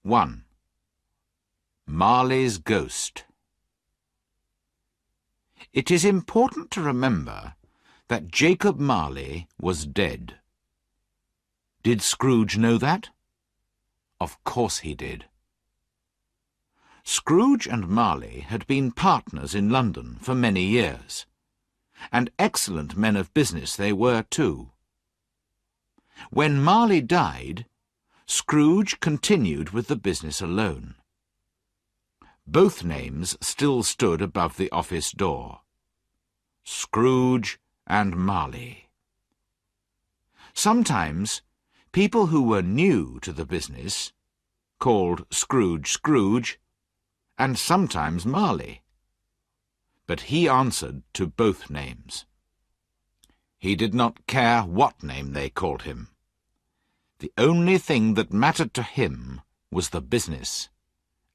1. Marley's Ghost. It is important to remember that Jacob Marley was dead. Did Scrooge know that? Of course he did. Scrooge and Marley had been partners in London for many years, and excellent men of business they were too. When Marley died, Scrooge continued with the business alone. Both names still stood above the office door. Scrooge and Marley. Sometimes people who were new to the business called Scrooge Scrooge, and sometimes Marley. But he answered to both names. He did not care what name they called him. The only thing that mattered to him was the business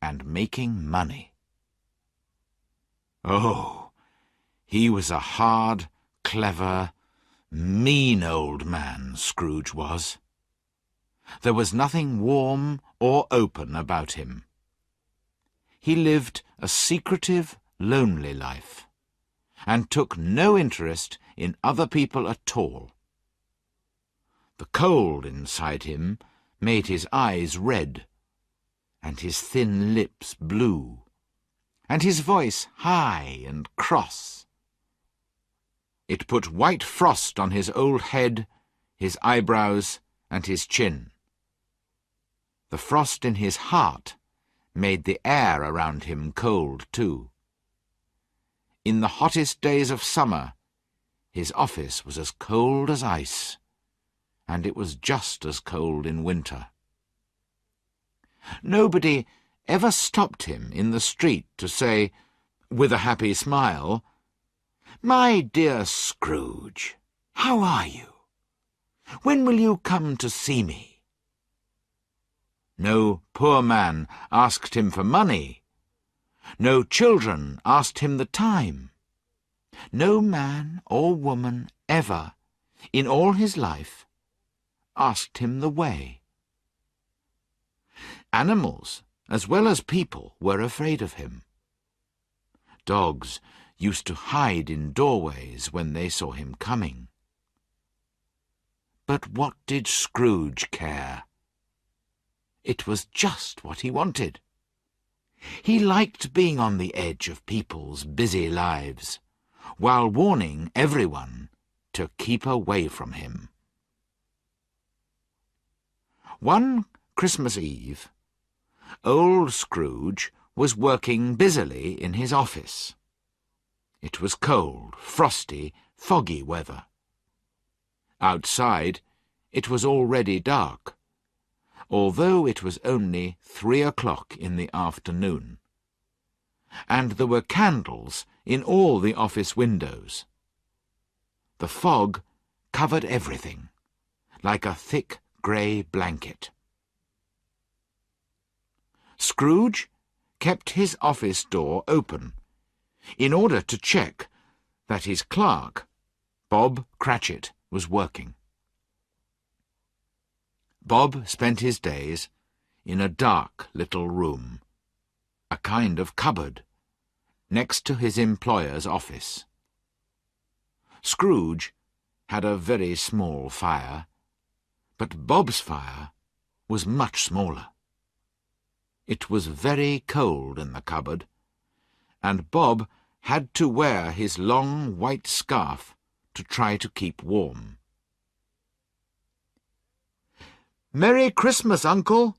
and making money. Oh, he was a hard, clever, mean old man, Scrooge was. There was nothing warm or open about him. He lived a secretive, lonely life, and took no interest in other people at all. The cold inside him made his eyes red, and his thin lips blue, and his voice high and cross. It put white frost on his old head, his eyebrows, and his chin. The frost in his heart made the air around him cold too. In the hottest days of summer, his office was as cold as ice, and it was just as cold in winter. Nobody ever stopped him in the street to say, with a happy smile, "My dear Scrooge, how are you? When will you come to see me?" No poor man asked him for money. No children asked him the time. No man or woman ever, in all his life, asked him the way. Animals, as well as people, were afraid of him. Dogs used to hide in doorways when they saw him coming. But what did Scrooge care? It was just what he wanted. He liked being on the edge of people's busy lives, while warning everyone to keep away from him. One Christmas Eve, old Scrooge was working busily in his office. It was cold, frosty, foggy weather. Outside, it was already dark, although it was only 3 o'clock in the afternoon, and there were candles in all the office windows. The fog covered everything, like a thick grey blanket. Scrooge kept his office door open, in order to check that his clerk, Bob Cratchit, was working. Bob spent his days in a dark little room, a kind of cupboard, next to his employer's office. Scrooge had a very small fire, but Bob's fire was much smaller. It was very cold in the cupboard, and Bob had to wear his long white scarf to try to keep warm. "Merry Christmas, Uncle!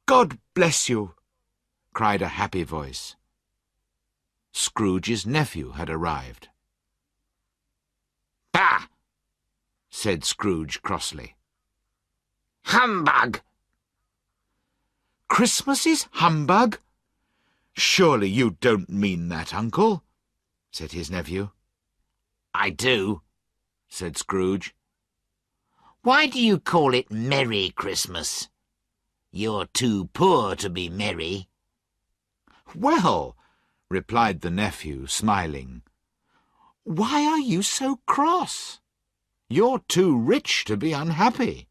God bless you!" cried a happy voice. Scrooge's nephew had arrived. "Bah!" said Scrooge crossly. "Humbug!" "Christmas is humbug? Surely you don't mean that, Uncle," said his nephew. "I do," said Scrooge. "Why do you call it Merry Christmas? You're too poor to be merry." "Well," replied the nephew, smiling, "why are you so cross? You're too rich to be unhappy."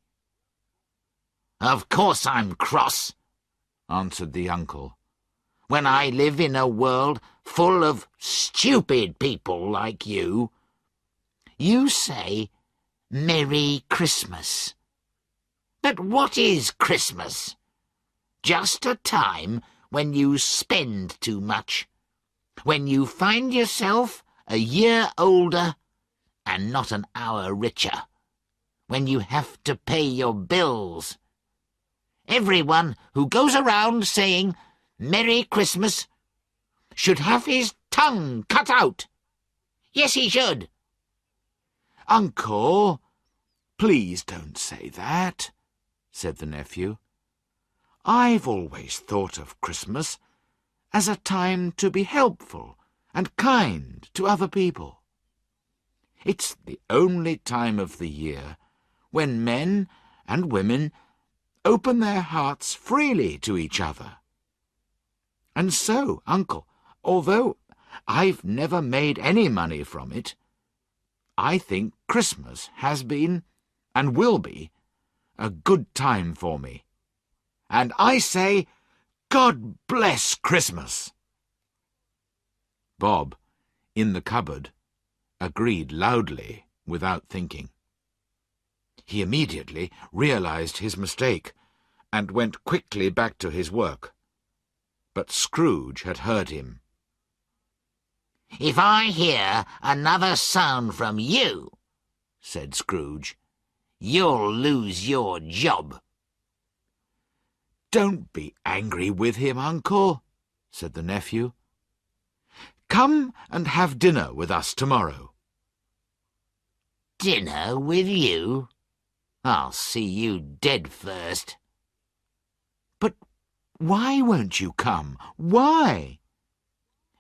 "Of course I'm cross," answered the uncle. "When I live in a world full of stupid people like you. You say, Merry Christmas. But what is Christmas? Just a time when you spend too much, when you find yourself a year older and not an hour richer, when you have to pay your bills. Everyone who goes around saying Merry Christmas should have his tongue cut out. Yes, he should." "Uncle, please don't say that," said the nephew. "I've always thought of Christmas as a time to be helpful and kind to other people. It's the only time of the year when men and women open their hearts freely to each other. And so, Uncle, although I've never made any money from it, I think Christmas has been, and will be, a good time for me. And I say, God bless Christmas." Bob, in the cupboard, agreed loudly without thinking. He immediately realized his mistake and went quickly back to his work. But Scrooge had heard him. "If I hear another sound from you," said Scrooge, "you'll lose your job." "Don't be angry with him, Uncle," said the nephew. "Come and have dinner with us tomorrow." "Dinner with you? I'll see you dead first." "But why won't you come? Why?"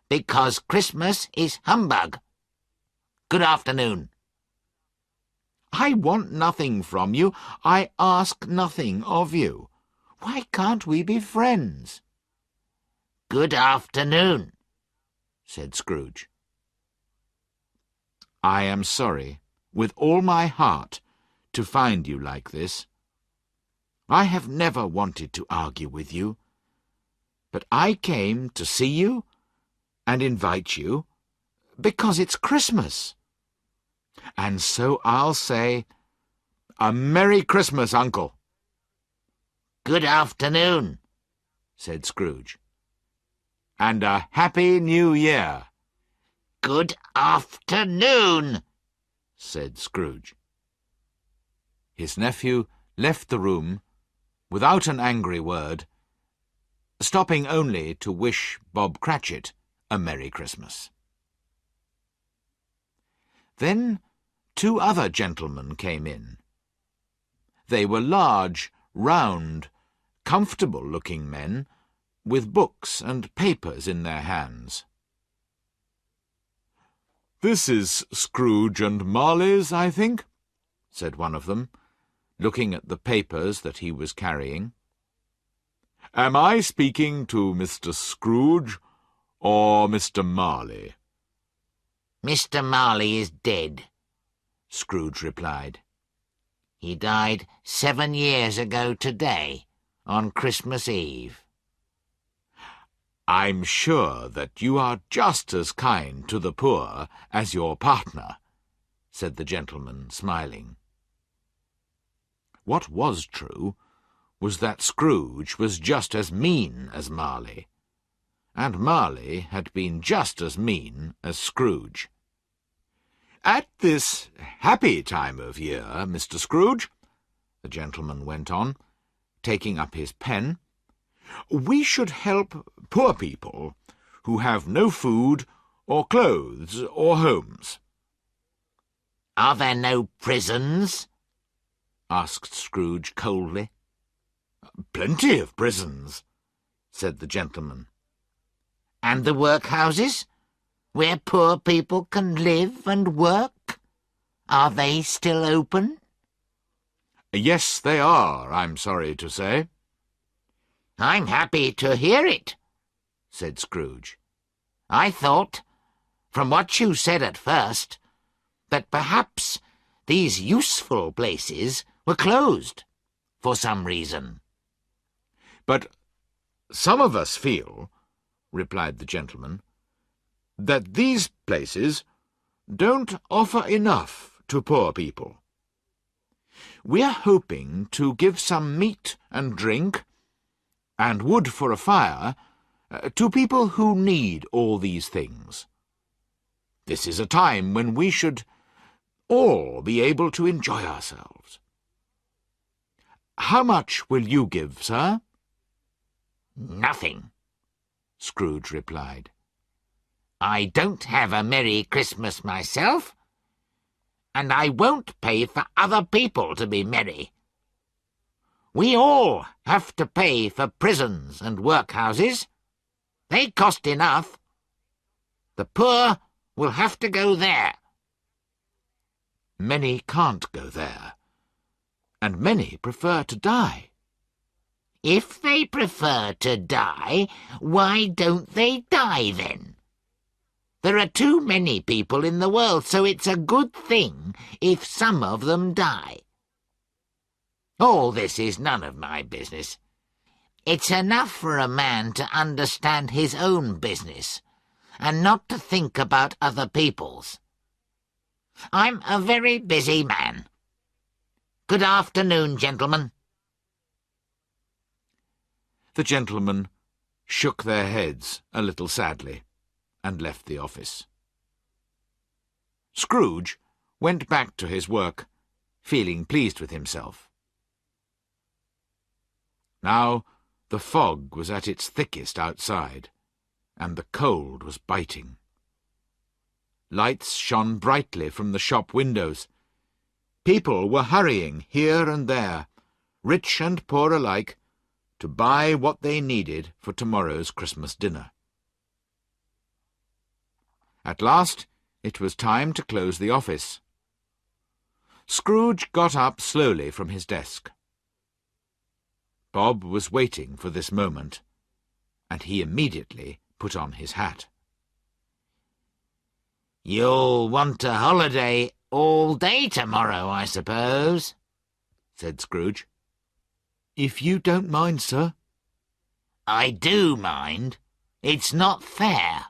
"Because Christmas is humbug. Good afternoon." "I want nothing from you. I ask nothing of you. Why can't we be friends?" "Good afternoon," said Scrooge. "I am sorry, with all my heart, to find you like this. I have never wanted to argue with you, but I came to see you and invite you because it's Christmas. And so I'll say, a Merry Christmas, Uncle." "Good afternoon," said Scrooge. "And a Happy New Year." "Good afternoon," said Scrooge. His nephew left the room without an angry word, stopping only to wish Bob Cratchit a Merry Christmas. Then 2 other gentlemen came in. They were large, round, comfortable-looking men, with books and papers in their hands. "This is Scrooge and Marley's, I think," said one of them, looking at the papers that he was carrying. "Am I speaking to Mr. Scrooge or Mr. Marley?" "Mr. Marley is dead," Scrooge replied. "He died 7 years ago today, on Christmas Eve." "I'm sure that you are just as kind to the poor as your partner," said the gentleman, smiling. What was true was that Scrooge was just as mean as Marley, and Marley had been just as mean as Scrooge. "At this happy time of year, Mr. Scrooge," the gentleman went on, taking up his pen, "we should help poor people who have no food or clothes or homes." "Are there no prisons?" asked Scrooge coldly. "Plenty of prisons," said the gentleman. "And the workhouses, where poor people can live and work? Are they still open?" "Yes, they are, I'm sorry to say." "I'm happy to hear it," said Scrooge. "I thought, from what you said at first, that perhaps these useful places were closed for some reason." "But "Some of us feel," replied the gentleman, "that these places don't offer enough to poor people. We're hoping to give some meat and drink and wood for a fire to people who need all these things. This is a time when we should all be able to enjoy ourselves. How much will you give, sir?" "Nothing," Scrooge replied. "I don't have a Merry Christmas myself, and I won't pay for other people to be merry. We all have to pay for prisons and workhouses. They cost enough. The poor will have to go there." "Many can't go there, and many prefer to die." "If they prefer to die, why don't they die then? There are too many people in the world, so it's a good thing if some of them die. All this is none of my business. It's enough for a man to understand his own business, and not to think about other people's. I'm a very busy man. Good afternoon, gentlemen." The gentlemen shook their heads a little sadly and left the office. Scrooge went back to his work, feeling pleased with himself. Now the fog was at its thickest outside, and the cold was biting. Lights shone brightly from the shop windows. People were hurrying here and there, rich and poor alike, to buy what they needed for tomorrow's Christmas dinner. At last it was time to close the office. Scrooge got up slowly from his desk. Bob was waiting for this moment, and he immediately put on his hat. "You'll want a holiday all day tomorrow, I suppose," said Scrooge. "If you don't mind, sir." "I do mind. It's not fair.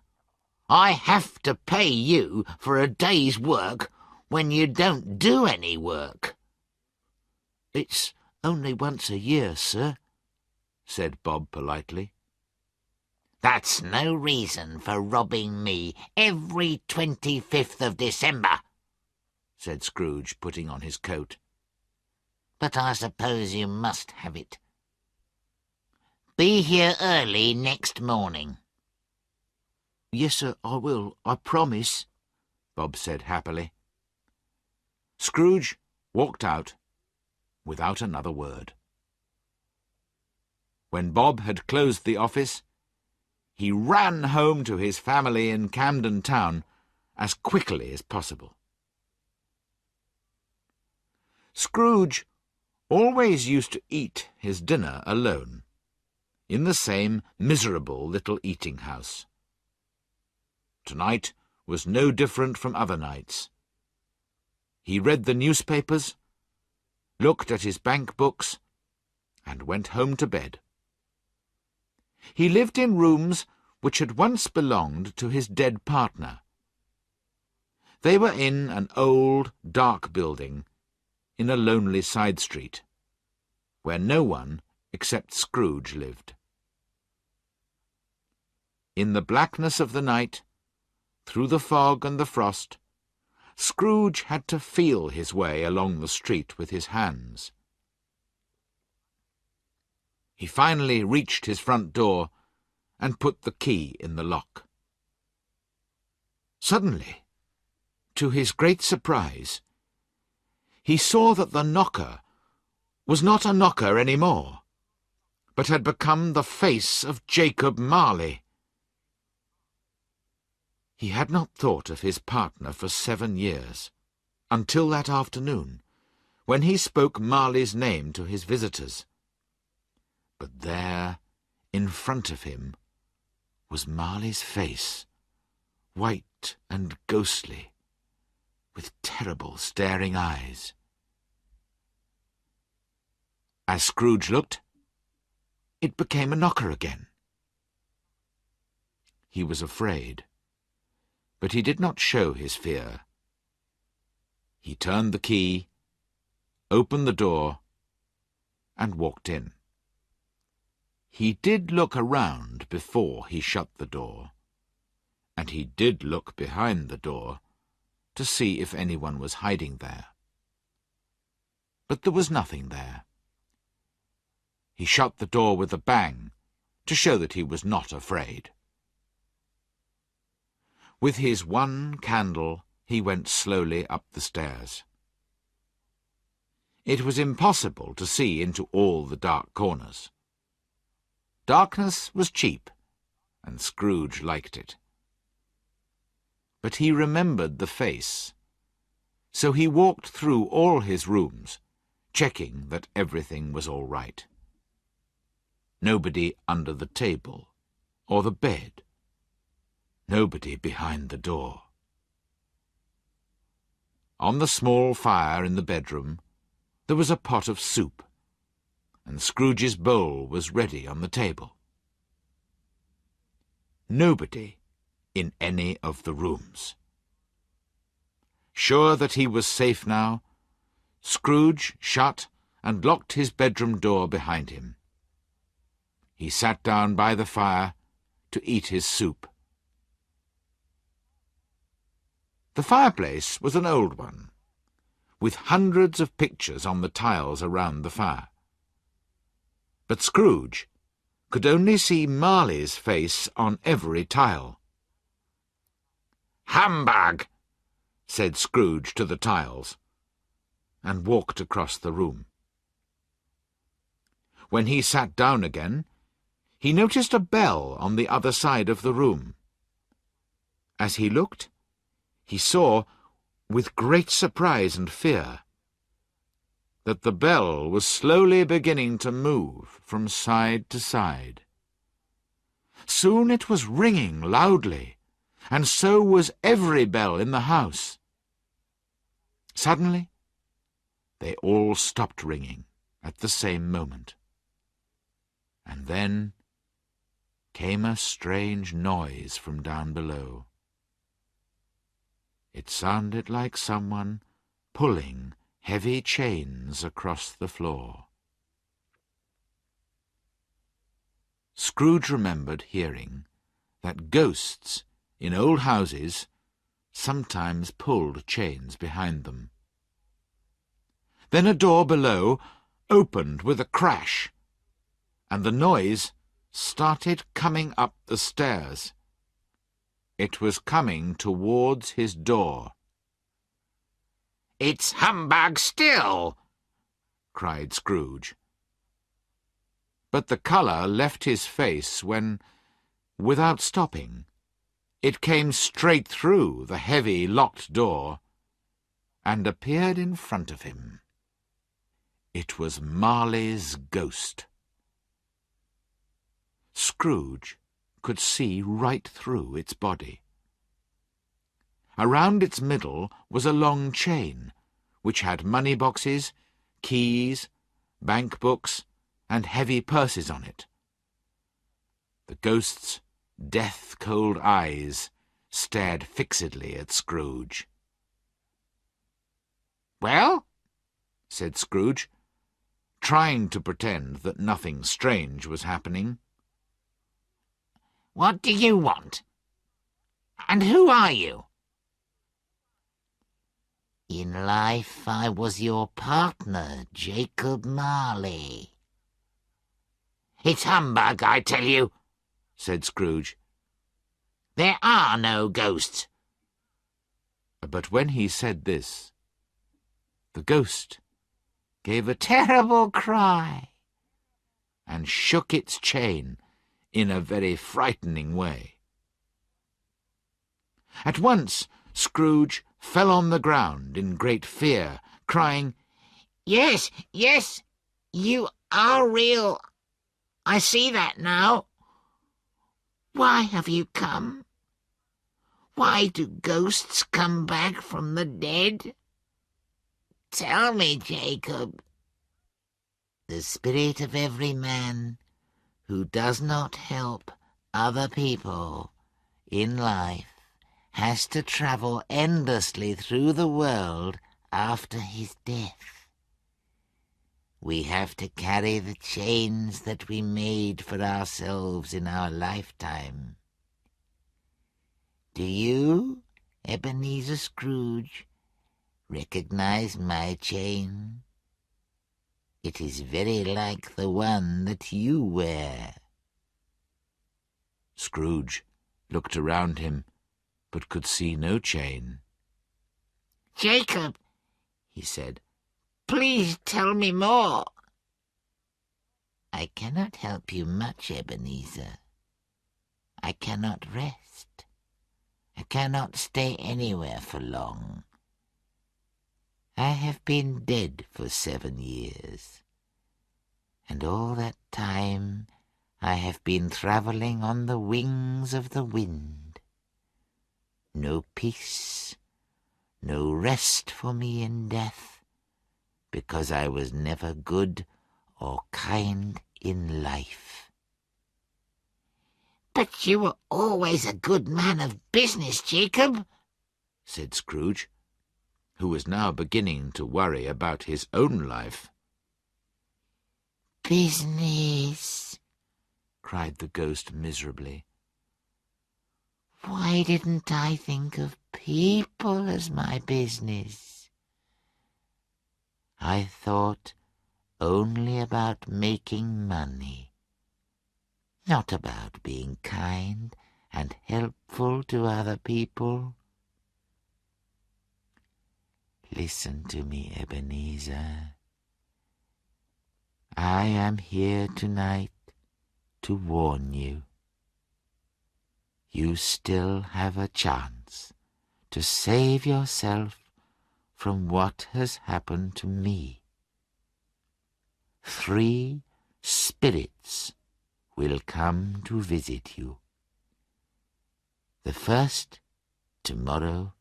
I have to pay you for a day's work when you don't do any work." "It's only once a year, sir," said Bob politely. "That's no reason for robbing me every 25th of December," said Scrooge, putting on his coat. "But I suppose you must have it. Be here early next morning." "Yes, sir, I will, I promise," Bob said happily. Scrooge walked out without another word. When Bob had closed the office, he ran home to his family in Camden Town as quickly as possible. Scrooge always used to eat his dinner alone, in the same miserable little eating-house. Tonight was no different from other nights. He read the newspapers, looked at his bank books, and went home to bed. He lived in rooms which had once belonged to his dead partner. They were in an old, dark building in a lonely side street, where no one except Scrooge lived. In the blackness of the night, through the fog and the frost, Scrooge had to feel his way along the street with his hands. He finally reached his front door and put the key in the lock. Suddenly, to his great surprise, he saw that the knocker was not a knocker any more, but had become the face of Jacob Marley. He had not thought of his partner for 7 years, until that afternoon, when he spoke Marley's name to his visitors. But there, in front of him, was Marley's face, white and ghostly, with terrible staring eyes. As Scrooge looked, it became a knocker again, he was afraid, but he did not show his fear. He turned the key, opened the door, and walked in. He did look around before he shut the door, and he did look behind the door to see if anyone was hiding there. But there was nothing there. He shut the door with a bang to show that he was not afraid. With his one candle, he went slowly up the stairs. It was impossible to see into all the dark corners. Darkness was cheap, and Scrooge liked it. But he remembered the face, so he walked through all his rooms, checking that everything was all right. Nobody under the table or the bed. Nobody behind the door. On the small fire in the bedroom, there was a pot of soup, and Scrooge's bowl was ready on the table. Nobody in any of the rooms. Sure that he was safe now, Scrooge shut and locked his bedroom door behind him. He sat down by the fire to eat his soup. The fireplace was an old one, with hundreds of pictures on the tiles around the fire. But Scrooge could only see Marley's face on every tile. "Humbug!" said Scrooge to the tiles, and walked across the room. When he sat down again, he noticed a bell on the other side of the room. As he looked, he saw, with great surprise and fear, that the bell was slowly beginning to move from side to side. Soon it was ringing loudly, and so was every bell in the house. Suddenly, they all stopped ringing at the same moment. And then came a strange noise from down below. It sounded like someone pulling heavy chains across the floor. Scrooge remembered hearing that ghosts in old houses sometimes pulled chains behind them. Then a door below opened with a crash, and the noise started coming up the stairs. It was coming towards his door. "It's humbug still!" cried Scrooge. But the colour left his face when, without stopping, it came straight through the heavy locked door and appeared in front of him. It was Marley's ghost. Scrooge could see right through its body. Around its middle was a long chain, which had money boxes, keys, bank books, and heavy purses on it. The ghost's death-cold eyes stared fixedly at Scrooge. "Well?" said Scrooge, trying to pretend that nothing strange was happening. "What do you want? And who are you?" "In life I was your partner, Jacob Marley." "It's humbug, I tell you," said Scrooge. "There are no ghosts." But when he said this, the ghost gave a terrible cry and shook its chain in a very frightening way. At once Scrooge fell on the ground in great fear, crying, "Yes, yes, you are real. I see that now. Why have you come? Why do ghosts come back from the dead? Tell me, Jacob." "The spirit of every man who does not help other people in life has to travel endlessly through the world after his death. We have to carry the chains that we made for ourselves in our lifetime. Do you, Ebenezer Scrooge, recognize my chain? It is very like the one that you wear. Scrooge looked around him, but could see no chain. Jacob, he said, please tell me more. I cannot help you much, Ebenezer. I cannot rest. I cannot stay anywhere for long. I have been dead for 7 years, and all that time I have been travelling on the wings of the wind. No peace, no rest for me in death, because I was never good or kind in life. But you were always a good man of business, Jacob, said Scrooge, who was now beginning to worry about his own life. Business, cried the ghost miserably. Why didn't I think of people as my business? I thought only about making money, not about being kind and helpful to other people. Listen to me, Ebenezer. I am here tonight to warn you. You still have a chance to save yourself from what has happened to me. 3 spirits will come to visit you. The first tomorrow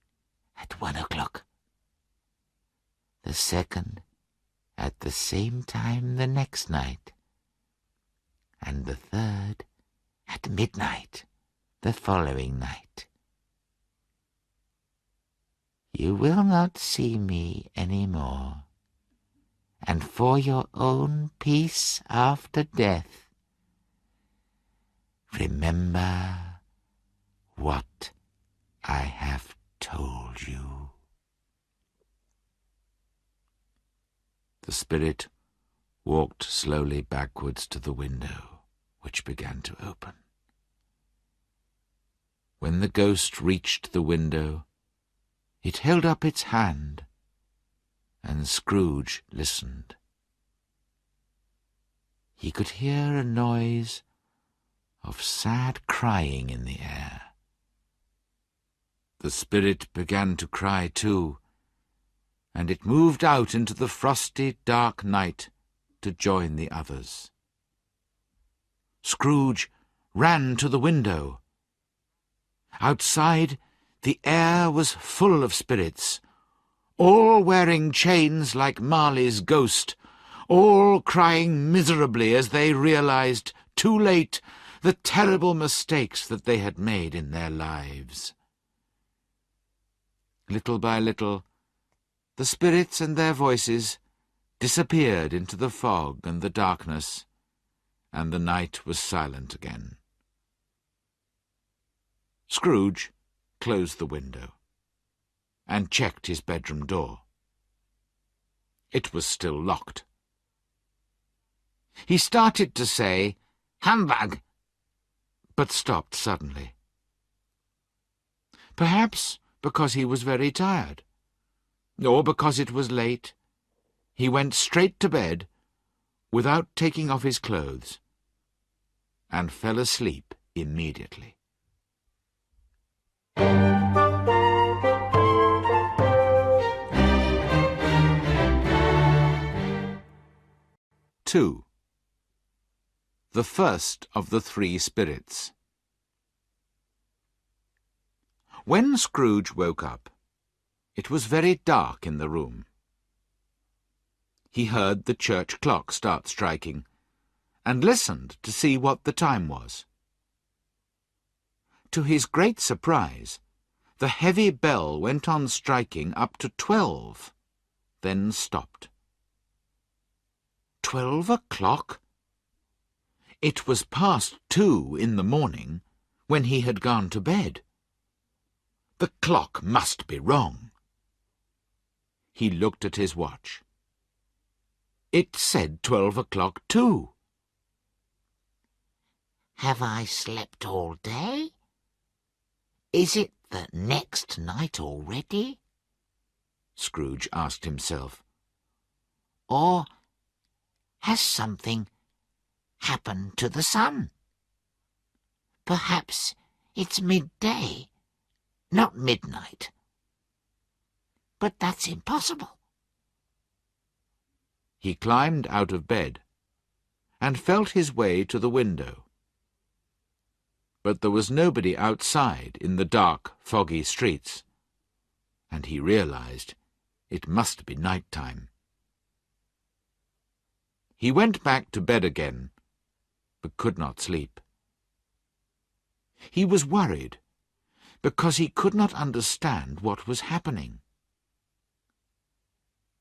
at 1 o'clock. The second at the same time the next night. And the third at midnight the following night. You will not see me any more, and for your own peace after death, remember what I have told you. The spirit walked slowly backwards to the window, which began to open. When the ghost reached the window, it held up its hand, and Scrooge listened. He could hear a noise of sad crying in the air. The spirit began to cry too, and it moved out into the frosty, dark night to join the others. Scrooge ran to the window. Outside, the air was full of spirits, all wearing chains like Marley's ghost, all crying miserably as they realized, too late, the terrible mistakes that they had made in their lives. Little by little, the spirits and their voices disappeared into the fog and the darkness, and the night was silent again. Scrooge closed the window and checked his bedroom door. It was still locked. He started to say, "Humbug," but stopped suddenly. Perhaps because he was very tired, or because it was late, he went straight to bed without taking off his clothes, and fell asleep immediately. 2. The first of the 3 spirits. When Scrooge woke up, it was very dark in the room. He heard the church clock start striking, and listened to see what the time was. to his great surprise, the heavy bell went on striking up to 12, then stopped. 12 o'clock? It was past 2 in the morning when he had gone to bed. The clock must be wrong. He looked at his watch. It said 12 o'clock too. Have I slept all day? Is it the next night already? Scrooge asked himself. Or has something happened to the sun? Perhaps it's midday, not midnight. But that's impossible. He climbed out of bed and felt his way to the window. But there was nobody outside in the dark, foggy streets, and he realized it must be night time. He went back to bed again, but could not sleep. He was worried because he could not understand what was happening.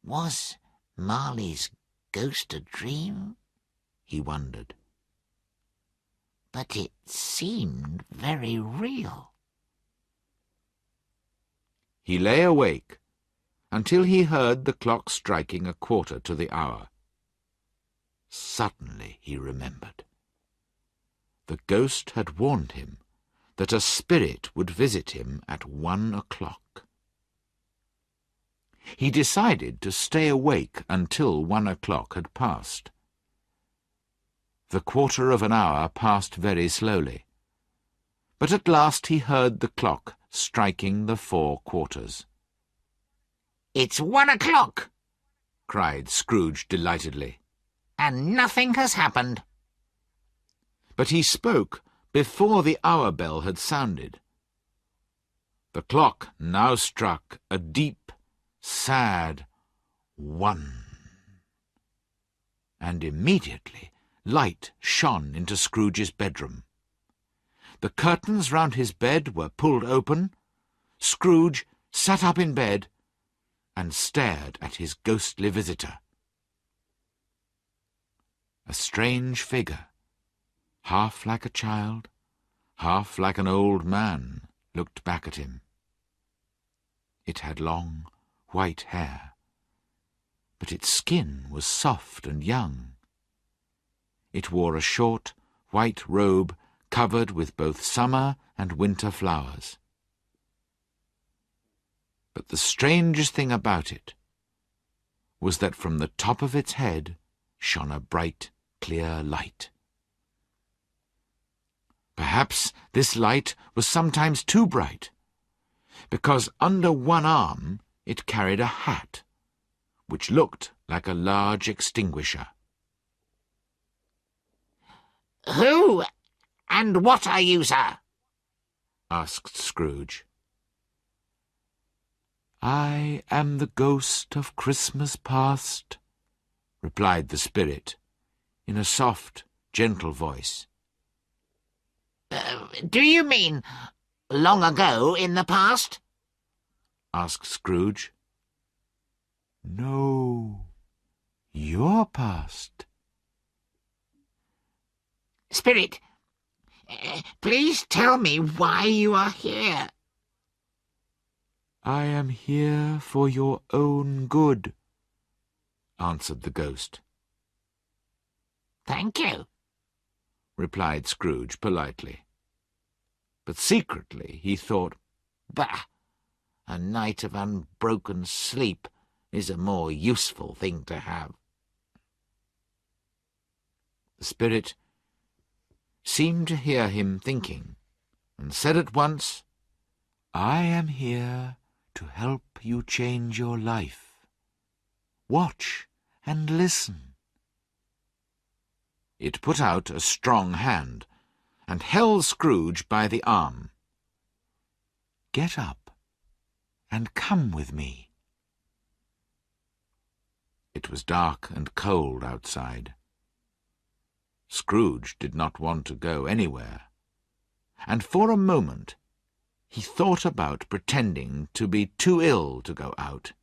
Was Marley's ghost a dream? He wondered. But it seemed very real. He lay awake until he heard the clock striking 1/4 to the hour. Suddenly he remembered. The ghost had warned him that a spirit would visit him at 1 o'clock. He decided to stay awake until 1 o'clock had passed. The 1/4 of an hour passed very slowly, but at last he heard the clock striking the 4 quarters. "It's 1 o'clock!" cried Scrooge delightedly. "And nothing has happened." But he spoke before the hour bell had sounded. The clock now struck a deep, sad 1. And immediately light shone into Scrooge's bedroom. The curtains round his bed were pulled open. Scrooge sat up in bed and stared at his ghostly visitor. A strange figure, half like a child, half like an old man, looked back at him. It had long, white hair, but its skin was soft and young. It wore a short, white robe covered with both summer and winter flowers. But the strangest thing about it was that from the top of its head shone a bright, clear light. Perhaps this light was sometimes too bright, because under one arm it carried a hat, which looked like a large extinguisher. "Who and what are you, sir?" asked Scrooge. "I am the ghost of Christmas past," replied the spirit, in a soft, gentle voice. Do you mean long ago in the past?" asked Scrooge. "No, your past." "Spirit, please tell me why you are here." "I am here for your own good," answered the ghost. "Thank you," replied Scrooge politely. But secretly he thought, "Bah! A night of unbroken sleep is a more useful thing to have." The spirit seemed to hear him thinking, and said at once, "I am here to help you change your life. Watch and listen." It put out a strong hand and held Scrooge by the arm. "Get up and come with me." It was dark and cold outside. Scrooge did not want to go anywhere, and for a moment he thought about pretending to be too ill to go out.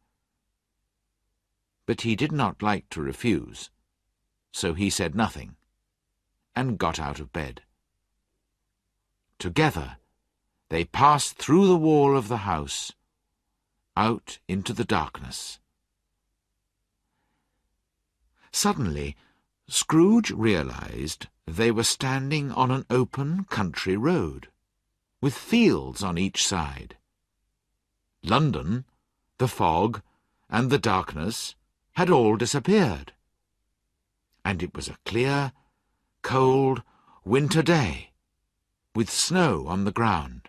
But he did not like to refuse, so he said nothing, and got out of bed. Together they passed through the wall of the house, out into the darkness. Suddenly, Scrooge realized they were standing on an open country road, with fields on each side. London, the fog, and the darkness had all disappeared, and it was a clear, cold winter day, with snow on the ground.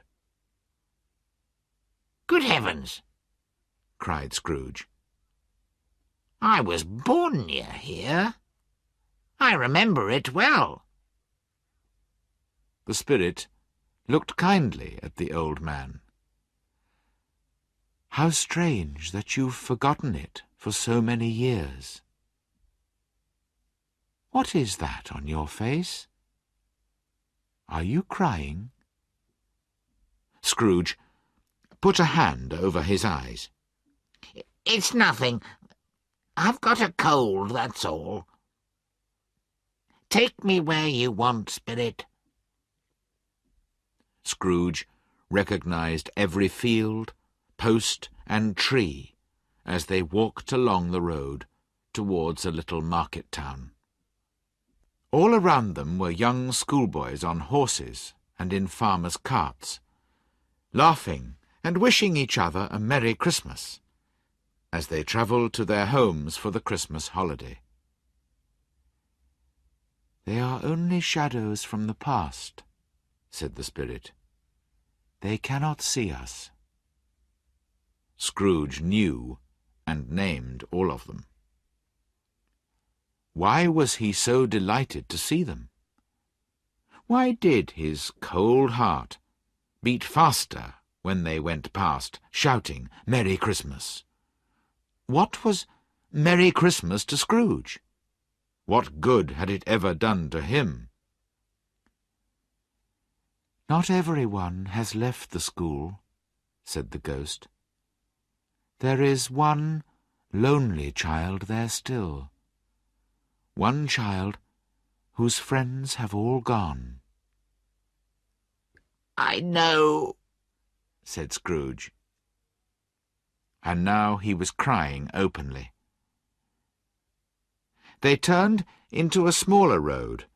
"Good heavens!" cried Scrooge. "I was born near here. I remember it well." The spirit looked kindly at the old man. "How strange that you've forgotten it for so many years. What is that on your face? Are you crying?" Scrooge put a hand over his eyes. "It's nothing. I've got a cold, that's all. Take me where you want, Spirit." Scrooge recognized every field, post, and tree as they walked along the road towards a little market town. All around them were young schoolboys on horses and in farmers' carts, laughing and wishing each other a Merry Christmas as they travelled to their homes for the Christmas holiday. "They are only shadows from the past," said the spirit. "They cannot see us." Scrooge knew and named all of them. Why was he so delighted to see them? Why did his cold heart beat faster when they went past, shouting, "Merry Christmas"? What was Merry Christmas to Scrooge? What good had it ever done to him? "Not everyone has left the school," said the ghost. "There is one lonely child there still. One child whose friends have all gone." "I know," said Scrooge. And now he was crying openly. They turned into a smaller road,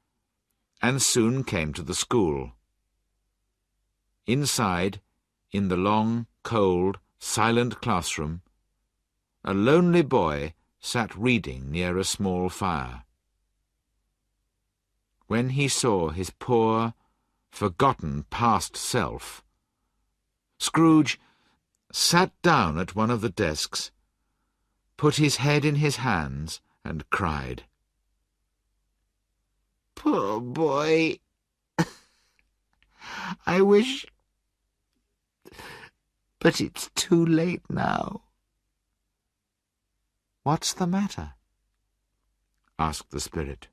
and soon came to the school. Inside, in the long, cold, silent classroom, a lonely boy sat reading near a small fire. When he saw his poor, forgotten past self, Scrooge sat down at one of the desks, put his head in his hands, and cried. "Poor boy. I wish... But it's too late now." "What's the matter?" asked the spirit.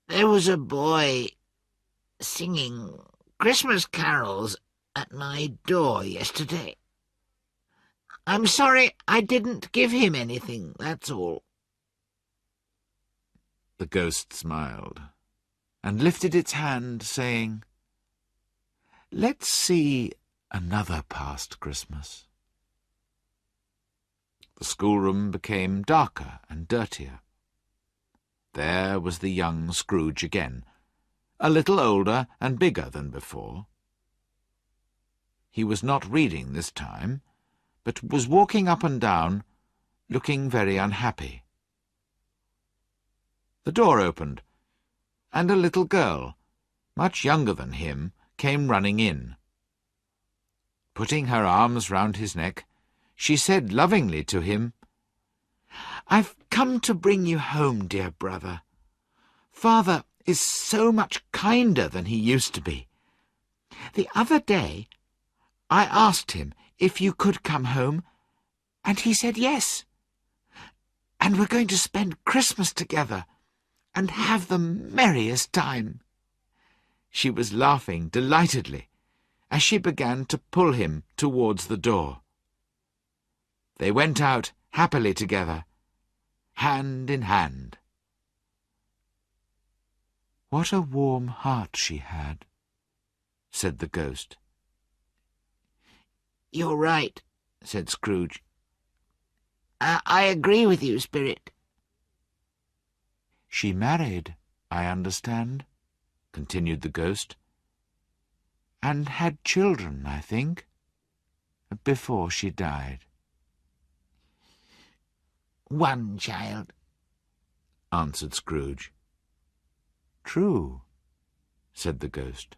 "There was a boy singing Christmas carols at my door yesterday. I'm sorry I didn't give him anything, that's all." The ghost smiled and lifted its hand, saying, "Let's see another past Christmas." The schoolroom became darker and dirtier. There was the young Scrooge again, a little older and bigger than before. He was not reading this time, but was walking up and down, looking very unhappy. The door opened, and a little girl, much younger than him, came running in. Putting her arms round his neck, she said lovingly to him, "I've come to bring you home, dear brother. Father is so much kinder than he used to be. The other day I asked him if you could come home, and he said yes. And we're going to spend Christmas together, and have the merriest time." She was laughing delightedly as she began to pull him towards the door. They went out happily together, hand in hand. "What a warm heart she had," said the ghost. "You're right," said Scrooge. I agree with you, Spirit." "She married, I understand," continued the ghost, "and had children, I think, before she died." "One child," answered Scrooge. "True," said the ghost.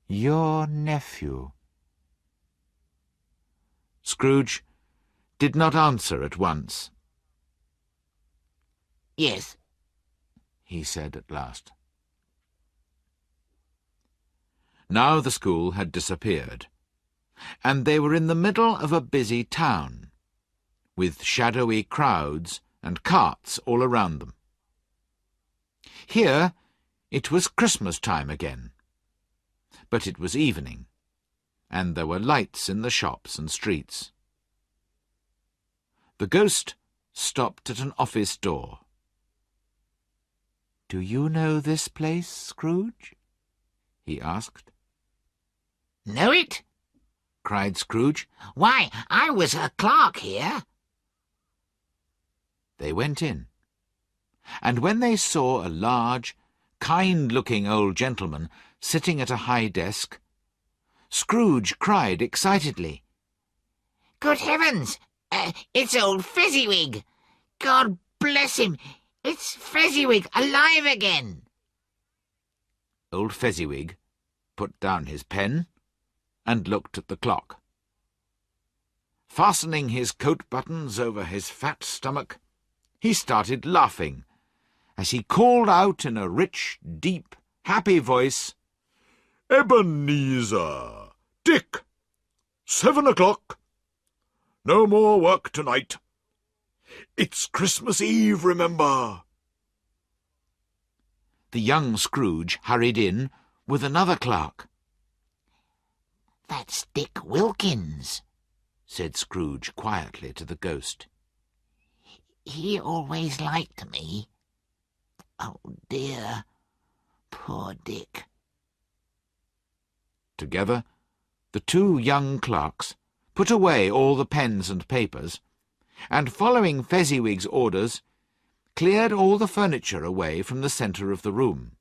"Your nephew." Scrooge did not answer at once. "Yes," he said at last. Now the school had disappeared, and they were in the middle of a busy town, with shadowy crowds and carts all around them. Here it was Christmas time again, but it was evening, and there were lights in the shops and streets. The ghost stopped at an office door. "Do you know this place, Scrooge?" he asked. "Know it?" cried Scrooge. "Why, I was a clerk here." They went in, and when they saw a large, kind-looking old gentleman sitting at a high desk, Scrooge cried excitedly, "Good heavens! It's old Fezziwig! God bless him! It's Fezziwig alive again!" Old Fezziwig put down his pen and looked at the clock. Fastening his coat buttons over his fat stomach, he started laughing as he called out in a rich, deep, happy voice, "Ebenezer! Dick! 7 o'clock! No more work tonight. It's Christmas Eve, remember." The young Scrooge hurried in with another clerk. "That's Dick Wilkins," said Scrooge quietly to the ghost. "He always liked me. Oh dear, poor Dick." Together, the two young clerks put away all the pens and papers, and, following Fezziwig's orders, cleared all the furniture away from the centre of the room.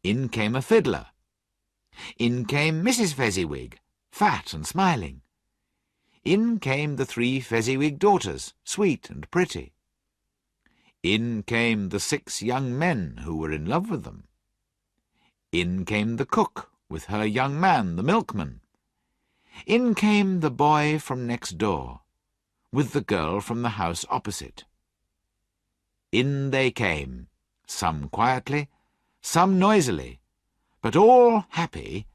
In came a fiddler. In came Mrs. Fezziwig, fat and smiling. In came the 3 Fezziwig daughters, sweet and pretty. In came the 6 young men who were in love with them. In came the cook with her young man, the milkman. In came the boy from next door, with the girl from the house opposite. In they came, some quietly, some noisily, but all happy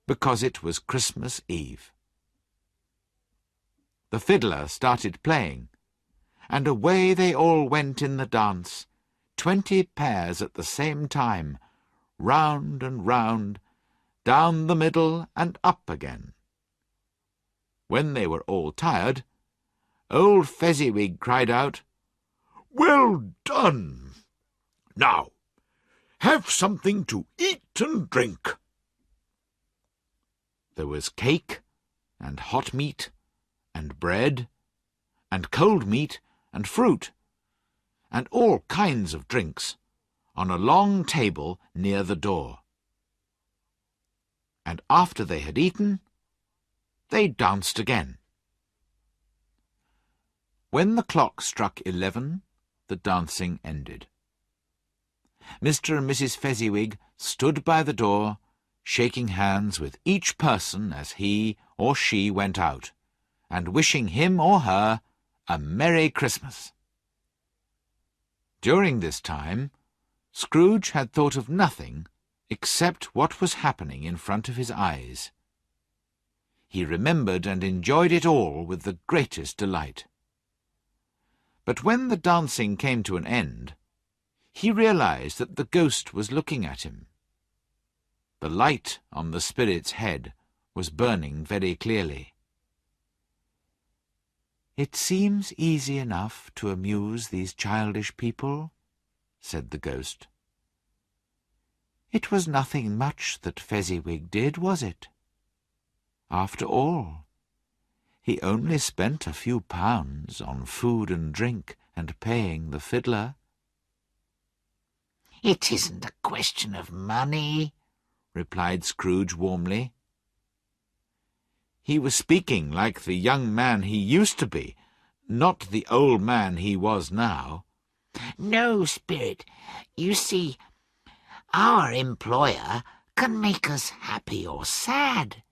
because it was Christmas Eve. The fiddler started playing, and away they all went in the dance, 20 pairs at the same time, round and round, down the middle and up again. When they were all tired, old Fezziwig cried out, "Well done! Now, have something to eat and drink." There was cake and hot meat and bread and cold meat and fruit and all kinds of drinks on a long table near the door. And after they had eaten, they danced again. When the clock struck 11, the dancing ended. Mr. and Mrs. Fezziwig stood by the door, shaking hands with each person as he or she went out, and wishing him or her a Merry Christmas. During this time, Scrooge had thought of nothing except what was happening in front of his eyes. He remembered and enjoyed it all with the greatest delight. But when the dancing came to an end, he realized that the ghost was looking at him. The light on the spirit's head was burning very clearly. "It seems easy enough to amuse these childish people," said the ghost. "It was nothing much that Fezziwig did, was it? After all, he only spent a few pounds on food and drink and paying the fiddler." "It isn't a question of money," replied Scrooge warmly. He was speaking like the young man he used to be, not the old man he was now. "No, Spirit. You see, our employer can make us happy or sad.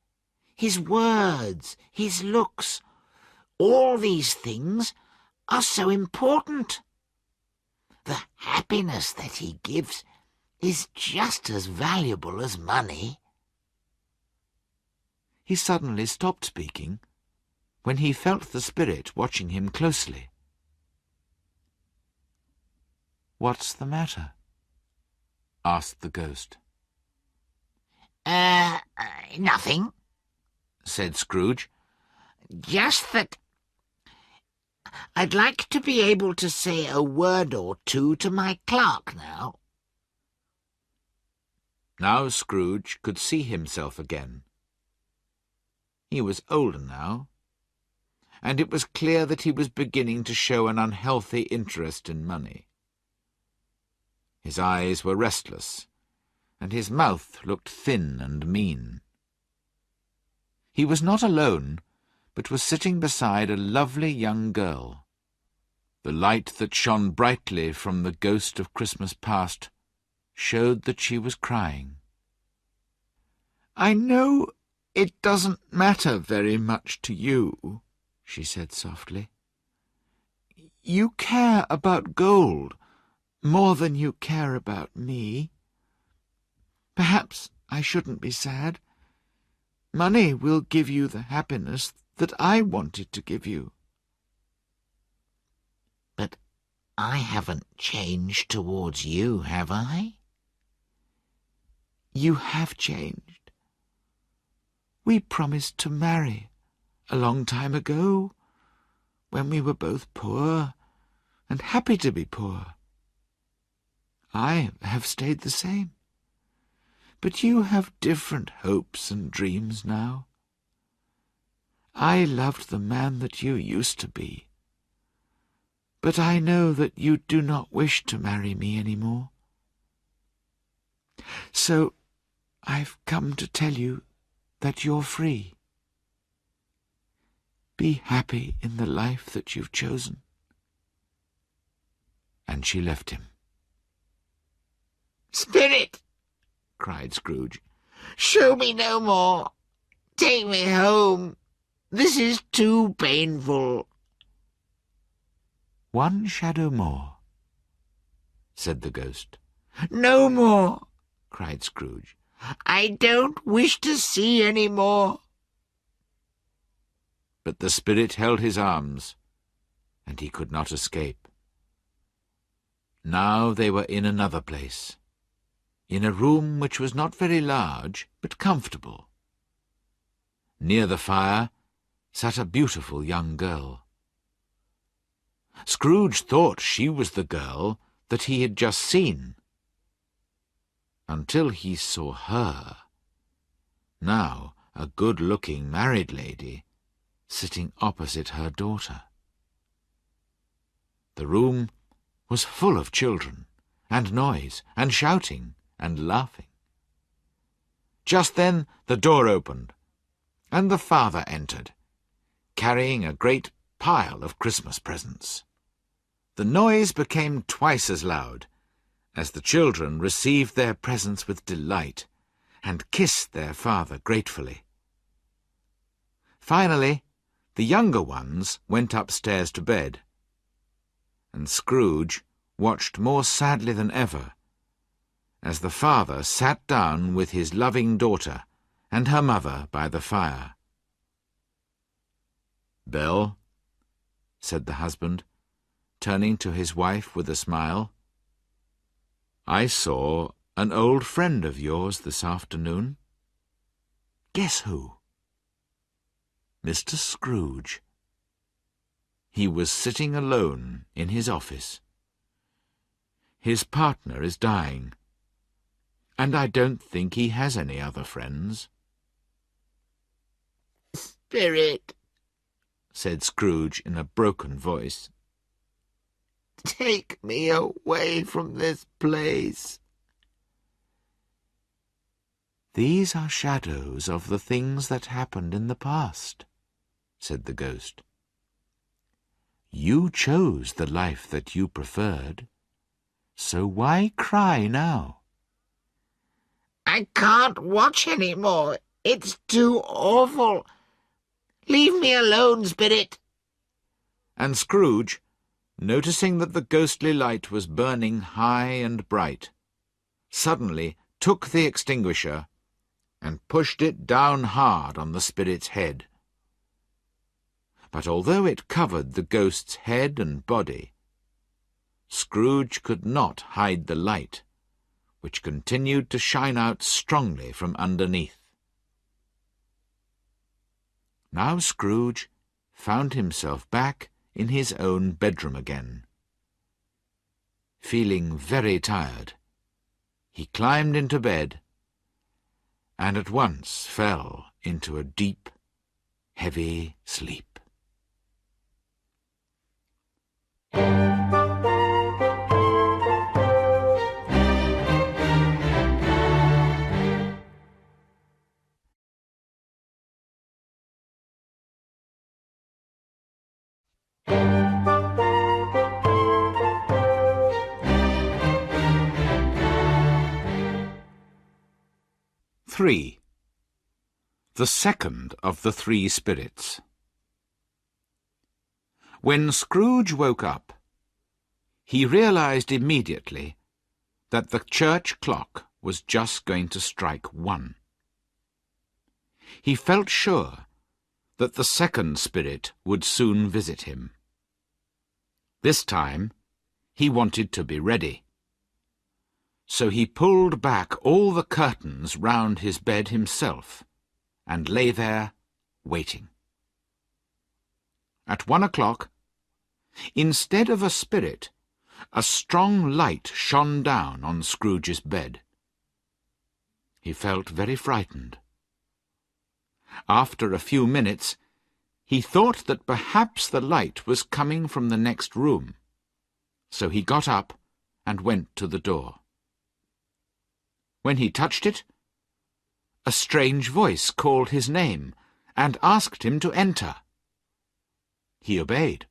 His words, his looks, all these things are so important. The happiness that he gives is just as valuable as money." He suddenly stopped speaking when he felt the spirit watching him closely. "What's the matter?" asked the ghost. Nothing," said Scrooge. "Just that I'd like to be able to say a word or two to my clerk now." Now Scrooge could see himself again. He was older now, and it was clear that he was beginning to show an unhealthy interest in money. His eyes were restless, and his mouth looked thin and mean. He was not alone, but was sitting beside a lovely young girl. The light that shone brightly from the ghost of Christmas past showed that she was crying. "I know it doesn't matter very much to you," she said softly. "You care about gold more than you care about me. Perhaps I shouldn't be sad. Money will give you the happiness that I wanted to give you." "But I haven't changed towards you, have I?" "You have changed. We promised to marry a long time ago, when we were both poor and happy to be poor. I have stayed the same, but you have different hopes and dreams now. I loved the man that you used to be, but I know that you do not wish to marry me any more. So I've come to tell you that you're free. Be happy in the life that you've chosen." And she left him. "Spirit," cried Scrooge, "show me no more. Take me home. This is too painful." "One shadow more," said the ghost. "No more," cried Scrooge. "I don't wish to see any more." But the spirit held his arms, and he could not escape. Now they were in another place, in a room which was not very large, but comfortable. Near the fire sat a beautiful young girl. Scrooge thought she was the girl that he had just seen, until he saw her, now a good-looking married lady, sitting opposite her daughter. The room was full of children, and noise, and shouting, and laughing. Just then the door opened, and the father entered, carrying a great pile of Christmas presents. The noise became twice as loud, as the children received their presents with delight, and kissed their father gratefully. Finally, the younger ones went upstairs to bed, and Scrooge watched more sadly than ever as the father sat down with his loving daughter and her mother by the fire. "Belle," said the husband, turning to his wife with a smile, I saw an old friend of yours this afternoon. Guess who? Mr. Scrooge. He was sitting alone in his office. His partner is dying, and I don't think he has any other friends. Spirit, said Scrooge in a broken voice. take me away from this place. These are shadows of the things that happened in the past, said the ghost. You chose the life that you preferred, so why cry now? I can't watch any more. It's too awful. Leave me alone, Spirit. And Scrooge, noticing that the ghostly light was burning high and bright, suddenly took the extinguisher and pushed it down hard on the spirit's head. But although it covered the ghost's head and body, Scrooge could not hide the light, which continued to shine out strongly from underneath. Now Scrooge found himself back in his own bedroom again. Feeling very tired, he climbed into bed and at once fell into a deep, heavy sleep. Three. The second of the three spirits. When Scrooge woke up, he realized immediately that the church clock was just going to strike 1. He felt sure that the second spirit would soon visit him. This time, he wanted to be ready. So he pulled back all the curtains round his bed himself and lay there, waiting. At 1 o'clock, instead of a spirit, a strong light shone down on Scrooge's bed. He felt very frightened. After a few minutes, he thought that perhaps the light was coming from the next room, so he got up and went to the door. When he touched it, a strange voice called his name and asked him to enter. He obeyed.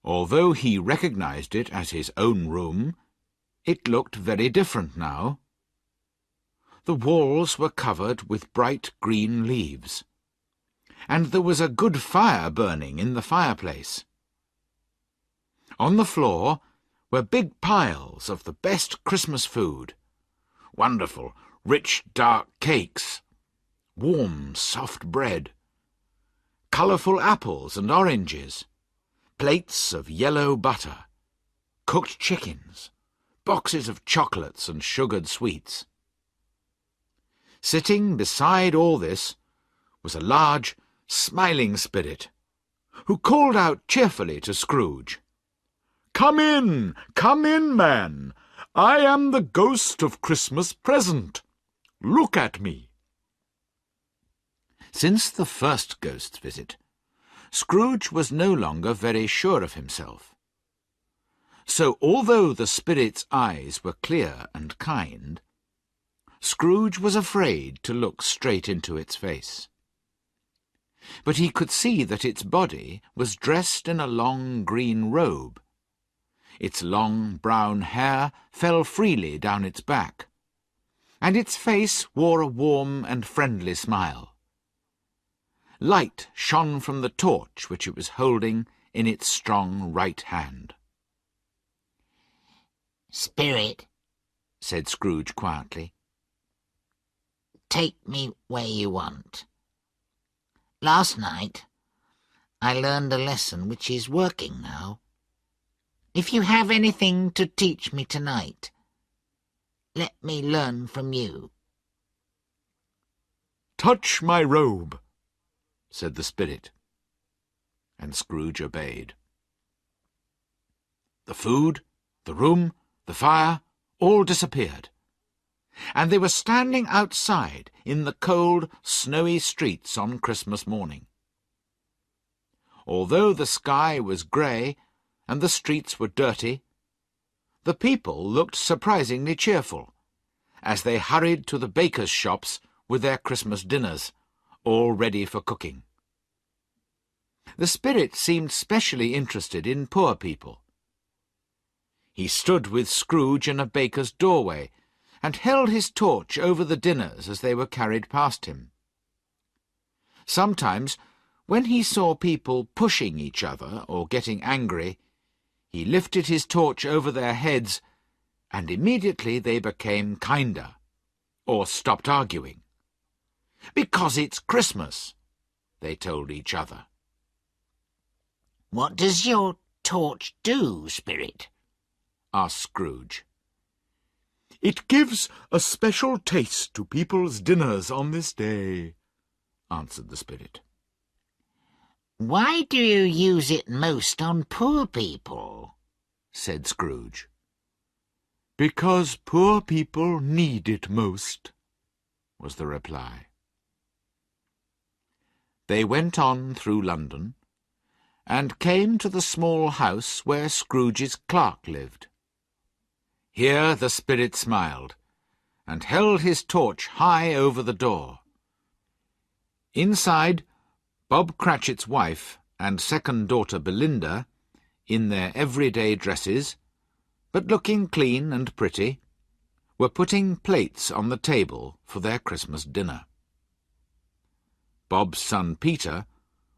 Although he recognized it as his own room, it looked very different now. The walls were covered with bright green leaves, and there was a good fire burning in the fireplace. On the floor were big piles of the best Christmas food, wonderful, rich, dark cakes, warm, soft bread, colourful apples and oranges, plates of yellow butter, cooked chickens, boxes of chocolates and sugared sweets. Sitting beside all this was a large, smiling spirit, who called out cheerfully to Scrooge, come in, man! I am the ghost of Christmas present. Look at me." Since the first ghost's visit, Scrooge was no longer very sure of himself. So although the spirit's eyes were clear and kind, Scrooge was afraid to look straight into its face. But he could see that its body was dressed in a long green robe. Its long brown hair fell freely down its back, and its face wore a warm and friendly smile. Light shone from the torch which it was holding in its strong right hand. "Spirit," said Scrooge quietly, "take me where you want. Last night I learned a lesson which is working now. If you have anything to teach me tonight, Let me learn from you. "Touch my robe," said the spirit, and Scrooge obeyed. The food, the room, the fire, all disappeared, and they were standing outside in the cold, snowy streets on Christmas morning. Although the sky was grey and the streets were dirty, the people looked surprisingly cheerful as they hurried to the bakers' shops with their Christmas dinners, all ready for cooking. The spirit seemed specially interested in poor people. He stood with Scrooge in a baker's doorway and held his torch over the dinners as they were carried past him. Sometimes, when he saw people pushing each other or getting angry, he lifted his torch over their heads, and immediately they became kinder, or stopped arguing. "Because it's Christmas," they told each other. What does your torch do, spirit? Asked Scrooge. "It gives a special taste to people's dinners on this day," answered the spirit. Why do you use it most on poor people? Said Scrooge. "Because poor people need it most," was the reply. They went on through London, and came to the small house where Scrooge's clerk lived. Here the spirit smiled, and held his torch high over the door. Inside, Bob Cratchit's wife and second daughter Belinda, in their everyday dresses, but looking clean and pretty, were putting plates on the table for their Christmas dinner. Bob's son Peter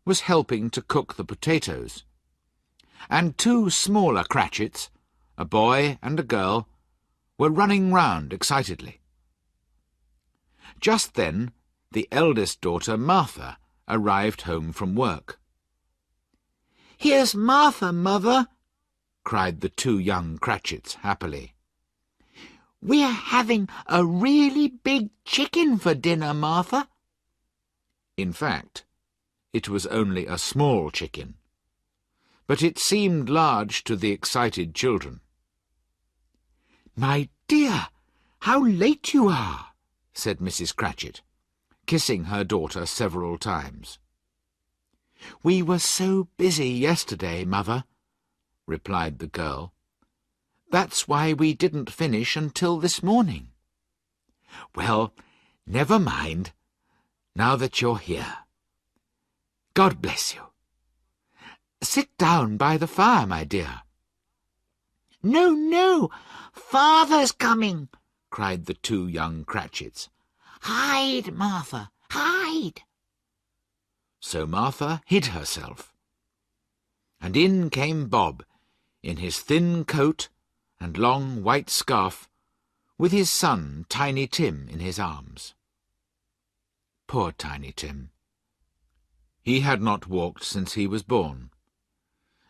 was helping to cook the potatoes, and two smaller Cratchits, a boy and a girl, were running round excitedly. Just then the eldest daughter, Martha, arrived home from work. "Here's Martha, Mother!" cried the two young Cratchits happily. "We're having a really big chicken for dinner, Martha." In fact, it was only a small chicken, but it seemed large to the excited children. "My dear, how late you are," said Mrs. Cratchit, kissing her daughter several times. "We were so busy yesterday, Mother," replied the girl. "That's why we didn't finish until this morning." "Well, never mind, now that you're here. God bless you. Sit down by the fire, my dear." "No, no, Father's coming," cried the two young Cratchits. "Hide, Martha, hide." So Martha hid herself, and in came Bob, in his thin coat and long white scarf, with his son Tiny Tim in his arms. Poor Tiny Tim. He had not walked since he was born,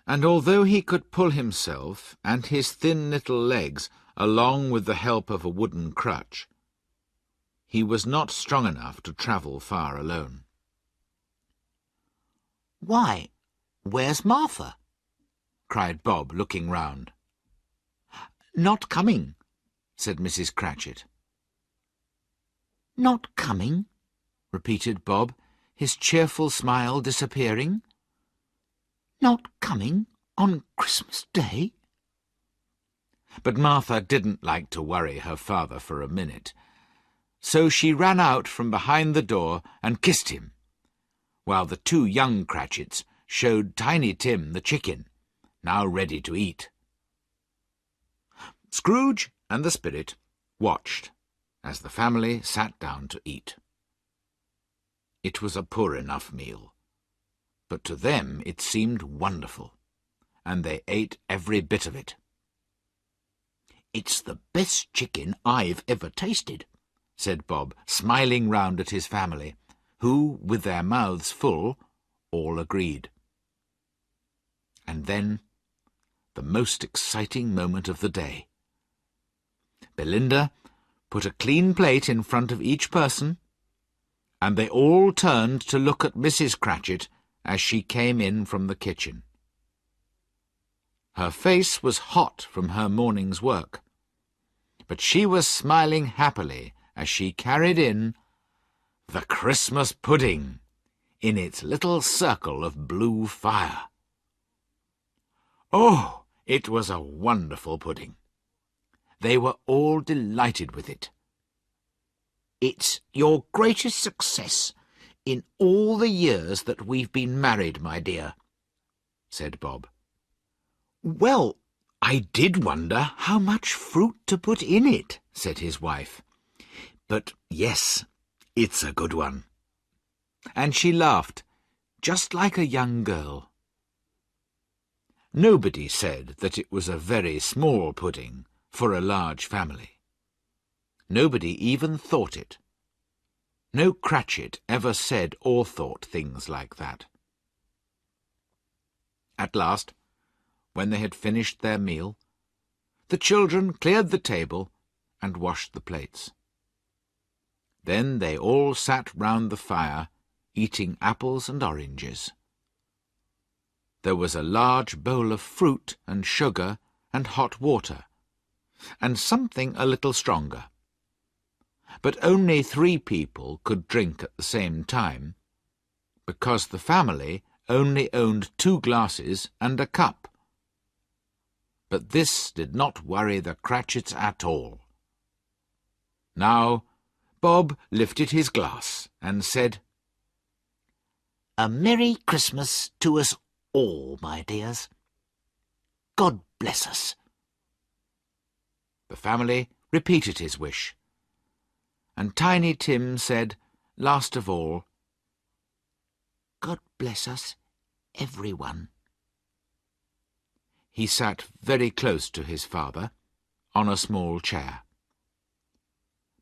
and although he could pull himself and his thin little legs along with the help of a wooden crutch, he was not strong enough to travel far alone. "Why, where's Martha?" cried Bob, looking round. "Not coming," said Mrs. Cratchit. "Not coming?" repeated Bob, his cheerful smile disappearing. "Not coming on Christmas Day?" But Martha didn't like to worry her father for a minute, so she ran out from behind the door and kissed him, while the two young Cratchits showed Tiny Tim the chicken, now ready to eat. Scrooge and the spirit watched as the family sat down to eat. It was a poor enough meal, but to them it seemed wonderful, and they ate every bit of it. "It's the best chicken I've ever tasted," said Bob, smiling round at his family, who, with their mouths full, all agreed. And then, the most exciting moment of the day. Belinda, put a clean plate in front of each person, and they all turned to look at Mrs. Cratchit as she came in from the kitchen. Her face was hot from her morning's work, but she was smiling happily as she carried in the Christmas pudding in its little circle of blue fire. Oh, it was a wonderful pudding. They were all delighted with it. "It's your greatest success in all the years that we've been married, my dear," said Bob. "Well, I did wonder how much fruit to put in it," said his wife. "But yes, it's a good one." And she laughed, just like a young girl. Nobody said that it was a very small pudding for a large family. Nobody even thought it. No Cratchit ever said or thought things like that. At last, when they had finished their meal, the children cleared the table and washed the plates. Then they all sat round the fire, eating apples and oranges. There was a large bowl of fruit and sugar and hot water, and something a little stronger. But only 3 people could drink at the same time, because the family only owned 2 glasses and a cup. But this did not worry the Cratchits at all. Now Bob lifted his glass and said, "A Merry Christmas to us all, my dears. God bless us." The family repeated his wish, and Tiny Tim said, last of all, "God bless us, everyone." He sat very close to his father, on a small chair.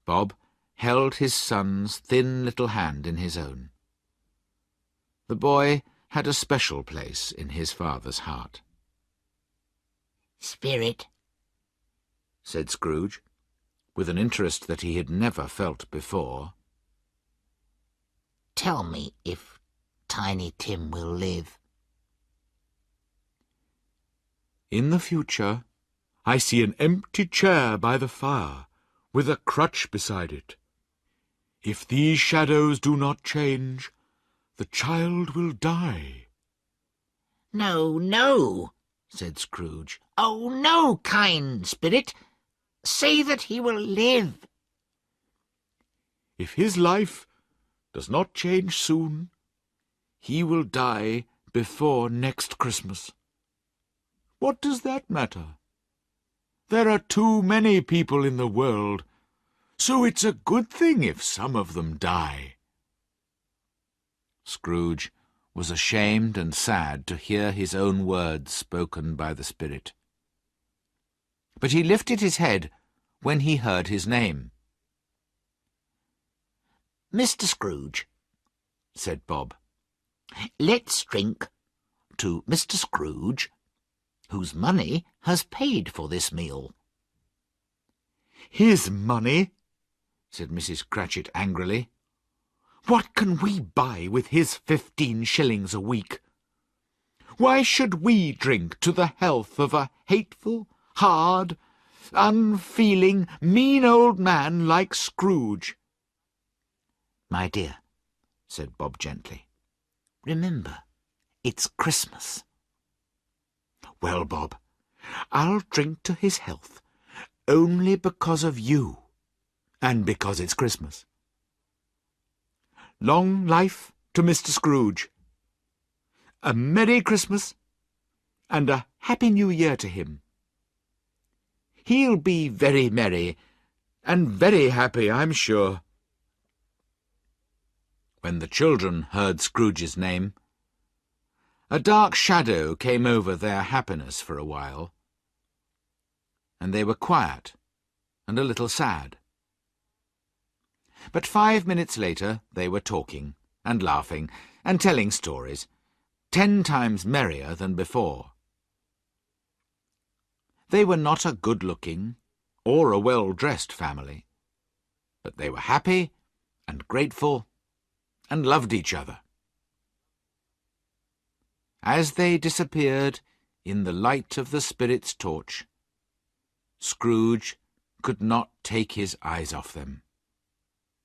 Bob held his son's thin little hand in his own. The boy had a special place in his father's heart. "Spirit," said Scrooge, with an interest that he had never felt before, "tell me if Tiny Tim will live." "In the future, I see an empty chair by the fire, with a crutch beside it. If these shadows do not change, the child will die." "No, no," said Scrooge. "Oh, no, kind spirit. Say that he will live." "If his life does not change soon, he will die before next Christmas. What does that matter? There are too many people in the world, so it's a good thing if some of them die." Scrooge was ashamed and sad to hear his own words spoken by the spirit. But he lifted his head when he heard his name. "Mr. Scrooge," said Bob, "let's drink to Mr. Scrooge, whose money has paid for this meal." "His money?" said Mrs. Cratchit angrily. "What can we buy with his 15 shillings a week? Why should we drink to the health of a hateful, hard, unfeeling, mean old man like Scrooge?" "My dear," said Bob gently, "remember, it's Christmas." "Well, Bob, I'll drink to his health only because of you, and because it's Christmas. Long life to Mr. Scrooge. A Merry Christmas and a Happy New Year to him. He'll be very merry and very happy, I'm sure." When the children heard Scrooge's name, a dark shadow came over their happiness for a while, and they were quiet and a little sad. But 5 minutes later they were talking and laughing and telling stories, 10 times merrier than before. They were not a good-looking or a well-dressed family, but they were happy and grateful and loved each other. As they disappeared in the light of the spirit's torch, Scrooge could not take his eyes off them,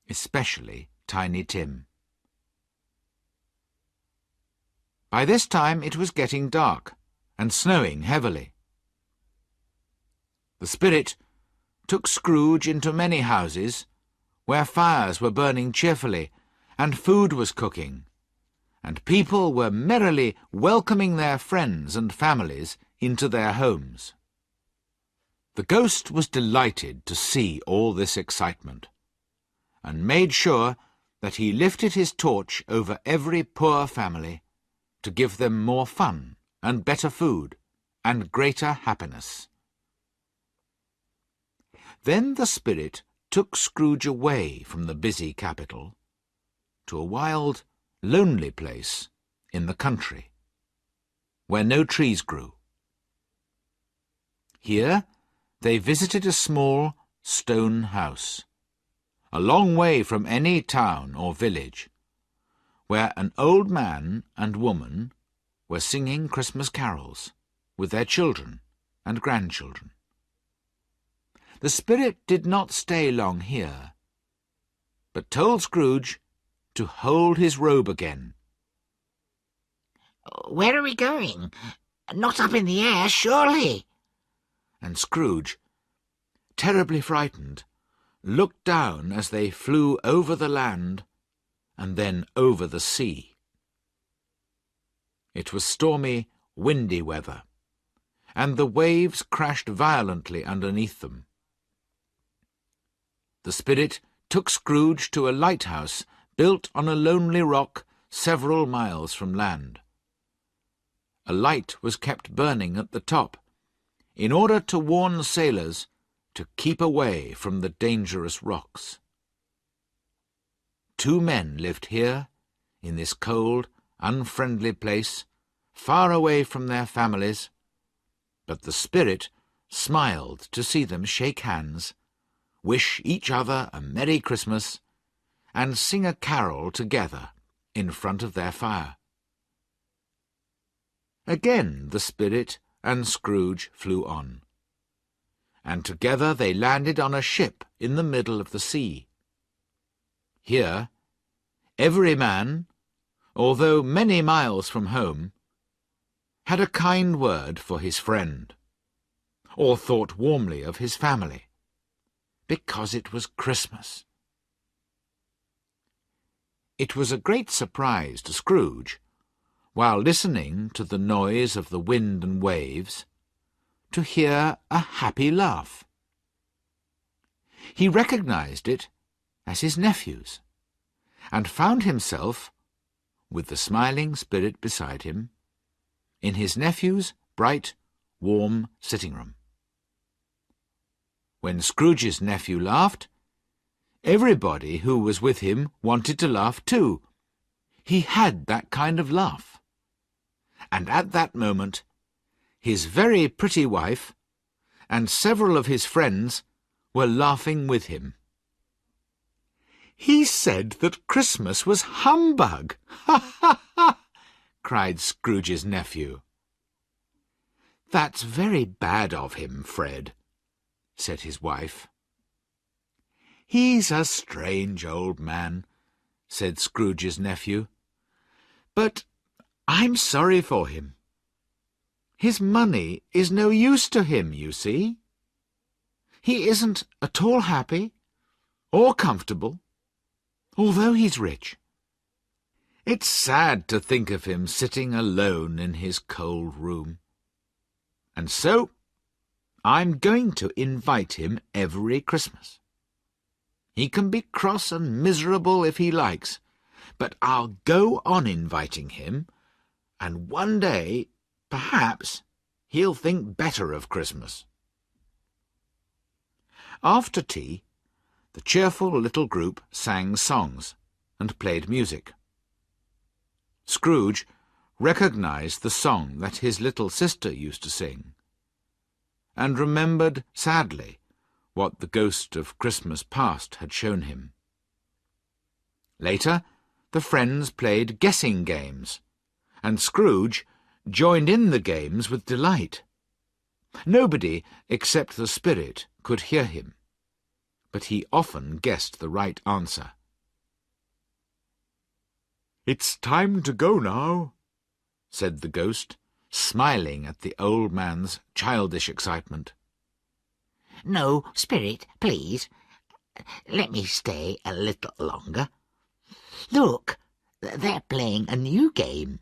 especially Tiny Tim. By this time it was getting dark and snowing heavily. The spirit took Scrooge into many houses where fires were burning cheerfully and food was cooking, and people were merrily welcoming their friends and families into their homes. The ghost was delighted to see all this excitement, and made sure that he lifted his torch over every poor family to give them more fun and better food and greater happiness. Then the spirit took Scrooge away from the busy capital to a wild, lonely place in the country, where no trees grew. Here they visited a small stone house, a long way from any town or village, where an old man and woman were singing Christmas carols with their children and grandchildren. The spirit did not stay long here, but told Scrooge to hold his robe again. "Where are we going? Not up in the air, surely?" And Scrooge, terribly frightened, looked down as they flew over the land and then over the sea. It was stormy, windy weather, and the waves crashed violently underneath them. The spirit took Scrooge to a lighthouse built on a lonely rock several miles from land. A light was kept burning at the top, in order to warn sailors to keep away from the dangerous rocks. 2 men lived here, in this cold, unfriendly place, far away from their families, but the spirit smiled to see them shake hands, wish each other a Merry Christmas, and sing a carol together in front of their fire. Again the spirit and Scrooge flew on, and together they landed on a ship in the middle of the sea. Here, every man, although many miles from home, had a kind word for his friend, or thought warmly of his family, because it was Christmas. It was a great surprise to Scrooge, while listening to the noise of the wind and waves, to hear a happy laugh. He recognized it as his nephew's, and found himself, with the smiling spirit beside him, in his nephew's bright, warm sitting-room. When Scrooge's nephew laughed, everybody who was with him wanted to laugh too. He had that kind of laugh. And at that moment, his very pretty wife and several of his friends were laughing with him. "He said that Christmas was humbug! Ha, ha, ha!" cried Scrooge's nephew. "That's very bad of him, Fred," said his wife. "He's a strange old man," said Scrooge's nephew, "but I'm sorry for him. His money is no use to him, you see. He isn't at all happy or comfortable, although he's rich. It's sad to think of him sitting alone in his cold room. And so I'm going to invite him every Christmas. He can be cross and miserable if he likes, but I'll go on inviting him, and one day, perhaps, he'll think better of Christmas." After tea, the cheerful little group sang songs and played music. Scrooge recognized the song that his little sister used to sing, and remembered sadly what the ghost of Christmas past had shown him. Later, the friends played guessing games, and Scrooge joined in the games with delight. Nobody except the spirit could hear him, but he often guessed the right answer. "It's time to go now," said the ghost, smiling at the old man's childish excitement. "No, Spirit, please. Let me stay a little longer. Look, they're playing a new game."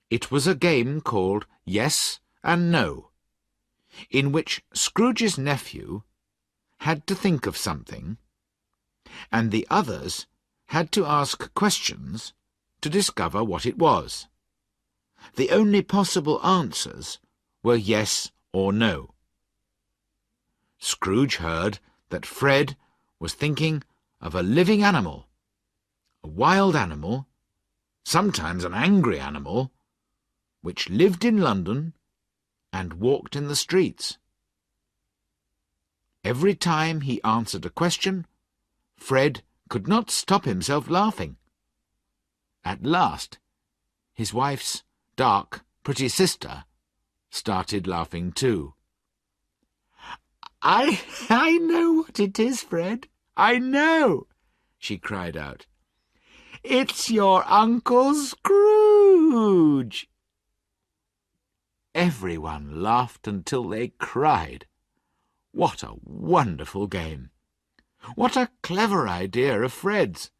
It was a game called Yes and No, in which Scrooge's nephew had to think of something, and the others had to ask questions to discover what it was. The only possible answers were yes or no. Scrooge heard that Fred was thinking of a living animal, a wild animal, sometimes an angry animal, which lived in London and walked in the streets. Every time he answered a question, Fred could not stop himself laughing. At last, his wife's dark, pretty sister started laughing too. I know what it is, Fred. I know," she cried out. "It's your Uncle Scrooge." Everyone laughed until they cried. What a wonderful game! What a clever idea of Fred's!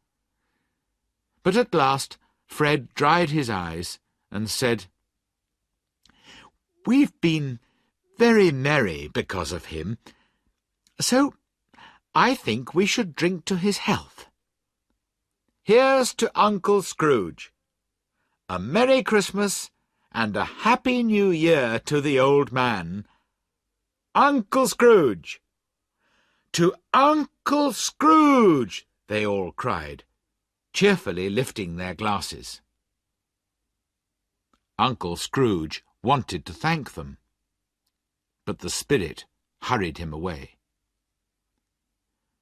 But at last Fred dried his eyes and said, "We've been very merry because of him, so I think we should drink to his health. Here's to Uncle Scrooge. A Merry Christmas and a Happy New Year to the old man. Uncle Scrooge! To Uncle Scrooge!" they all cried, cheerfully lifting their glasses. Uncle Scrooge wanted to thank them, but the spirit hurried him away.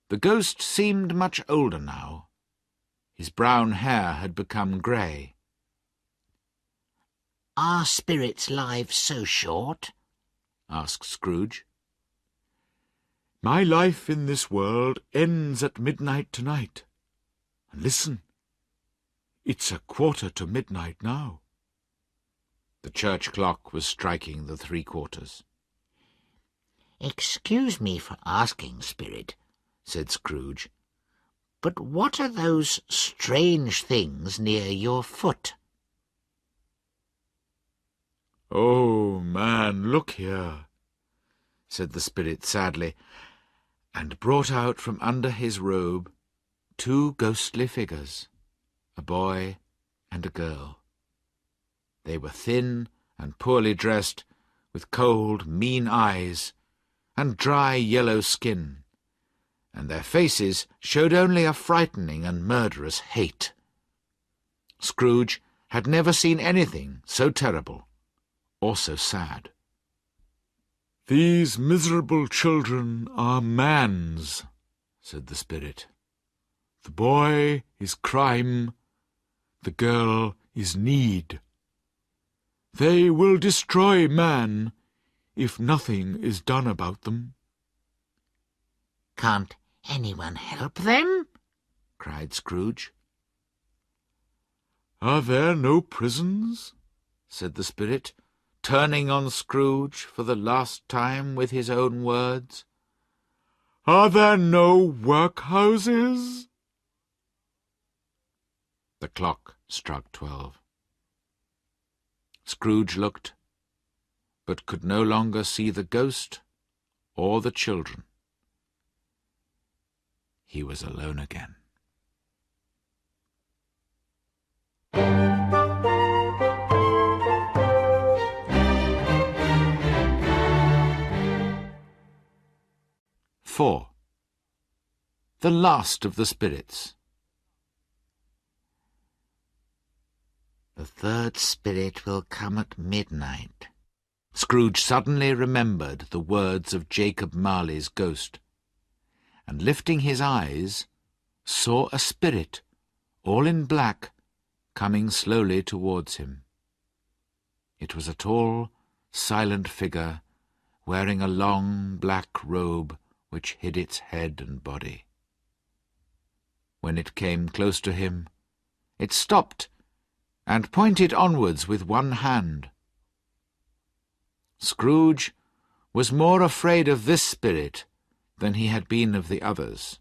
The ghost seemed much older now. His brown hair had become grey. "Are spirits' lives so short?" asked Scrooge. "My life in this world ends at midnight tonight. And listen, it's 1:15 now." The church clock was striking the 3/4. "Excuse me for asking, Spirit," said Scrooge, "but what are those strange things near your foot?" "Oh, man, look here," said the spirit sadly, and brought out from under his robe 2 ghostly figures, a boy and a girl. They were thin and poorly dressed, with cold, mean eyes and dry yellow skin, and their faces showed only a frightening and murderous hate. Scrooge had never seen anything so terrible or so sad. "These miserable children are man's," said the spirit. "The boy is crime, the girl is need. They will destroy man if nothing is done about them." "Can't anyone help them?" cried Scrooge. "Are there no prisons?" said the spirit, turning on Scrooge for the last time with his own words. "Are there no workhouses?" The clock struck 12. Scrooge looked, but could no longer see the ghost or the children. He was alone again. "4. The last of the spirits. "The third spirit will come at midnight," Scrooge suddenly remembered the words of Jacob Marley's ghost, and lifting his eyes, saw a spirit, all in black, coming slowly towards him. It was a tall, silent figure, wearing a long black robe which hid its head and body. When it came close to him, it stopped and pointed onwards with one hand. Scrooge was more afraid of this spirit than he had been of the others,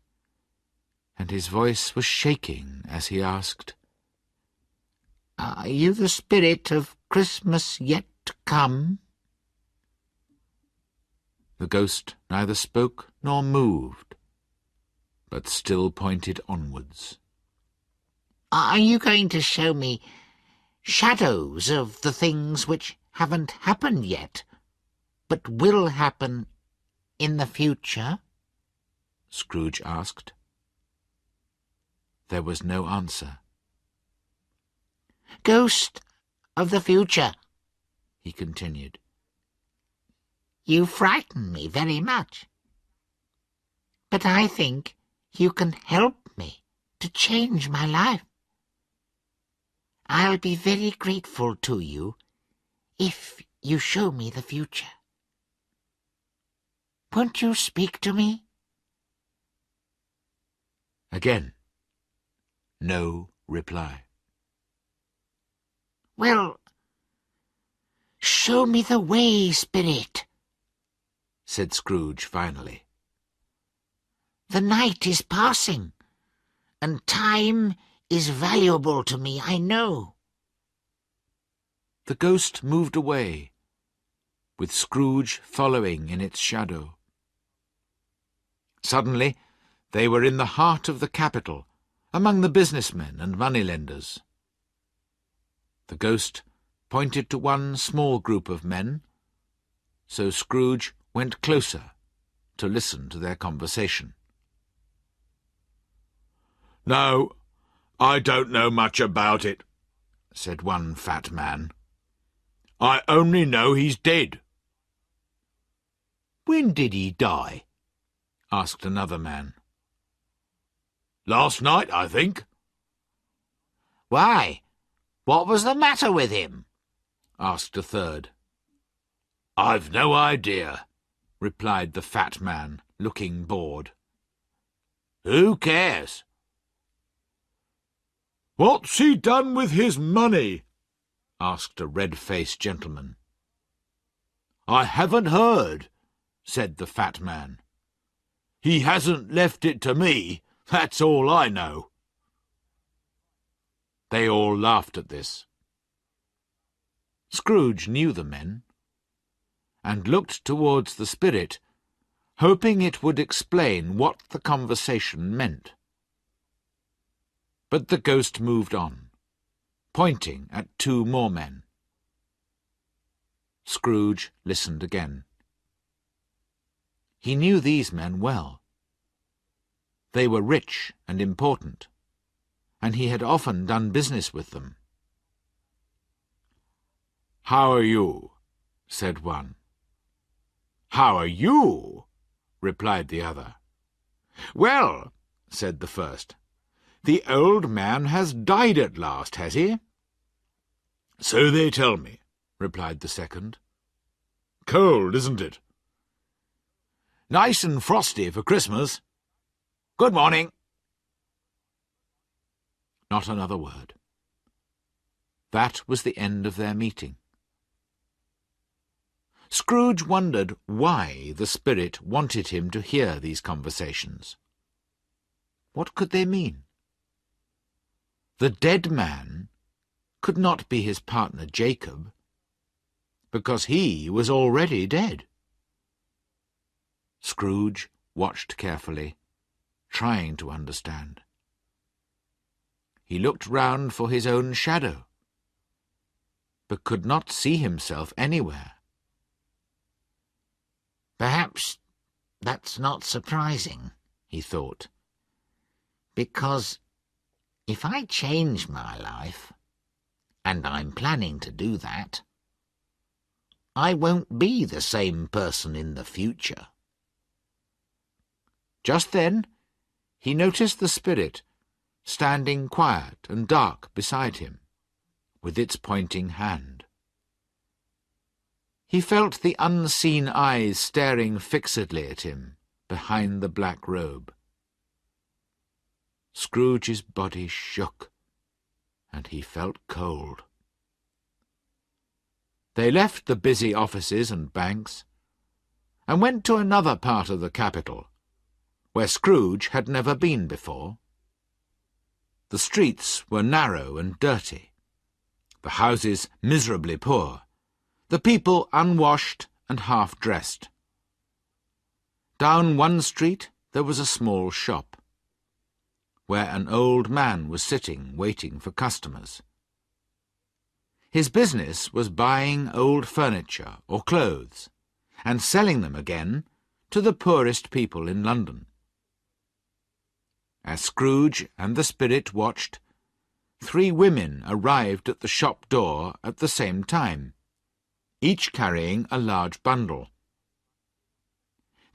and his voice was shaking as he asked, "Are you the spirit of Christmas yet to come?" The ghost neither spoke nor moved, but still pointed onwards. "Are you going to show me shadows of the things which haven't happened yet, but will happen in the future?" Scrooge asked. There was no answer. "Ghost of the future," he continued, "you frighten me very much, but I think you can help me to change my life. I'll be very grateful to you if you show me the future. Won't you speak to me?" Again, no reply. "Well, show me the way, spirit," said Scrooge finally. "The night is passing, and time is valuable to me, I know." The ghost moved away, with Scrooge following in its shadow. Suddenly, they were in the heart of the capital, among the businessmen and moneylenders. The ghost pointed to one small group of men, so Scrooge went closer to listen to their conversation. "No, I don't know much about it," said one fat man. "I only know he's dead." "When did he die?" asked another man. "Last night, I think." "Why, what was the matter with him?" asked a third. "I've no idea," replied the fat man, looking bored. "Who cares?" "What's he done with his money?" asked a red-faced gentleman. "I haven't heard," said the fat man. "He hasn't left it to me, that's all I know." They all laughed at this. Scrooge knew the men, and looked towards the spirit, hoping it would explain what the conversation meant. But the ghost moved on, pointing at two more men. Scrooge listened again. He knew these men well. They were rich and important, and he had often done business with them. "How are you?" said one. "How are you?" replied the other. "Well," said the first, "the old man has died at last, has he?" "So they tell me," replied the second. "Cold, isn't it?" "Nice and frosty for Christmas. Good morning." Not another word. That was the end of their meeting. Scrooge wondered why the spirit wanted him to hear these conversations. What could they mean? The dead man could not be his partner Jacob, because he was already dead. Scrooge watched carefully, trying to understand. He looked round for his own shadow, but could not see himself anywhere. "Perhaps that's not surprising," he thought, "because if I change my life, and I'm planning to do that, I won't be the same person in the future. Just then he noticed the spirit standing quiet and dark beside him, with its pointing hand. He felt the unseen eyes staring fixedly at him behind the black robe. Scrooge's body shook, and he felt cold. They left the busy offices and banks, and went to another part of the capital, where Scrooge had never been before. The streets were narrow and dirty, the houses miserably poor, the people unwashed and half-dressed. Down one street there was a small shop, where an old man was sitting waiting for customers. His business was buying old furniture or clothes, and selling them again to the poorest people in London. As Scrooge and the spirit watched, 3 women arrived at the shop door at the same time, each carrying a large bundle.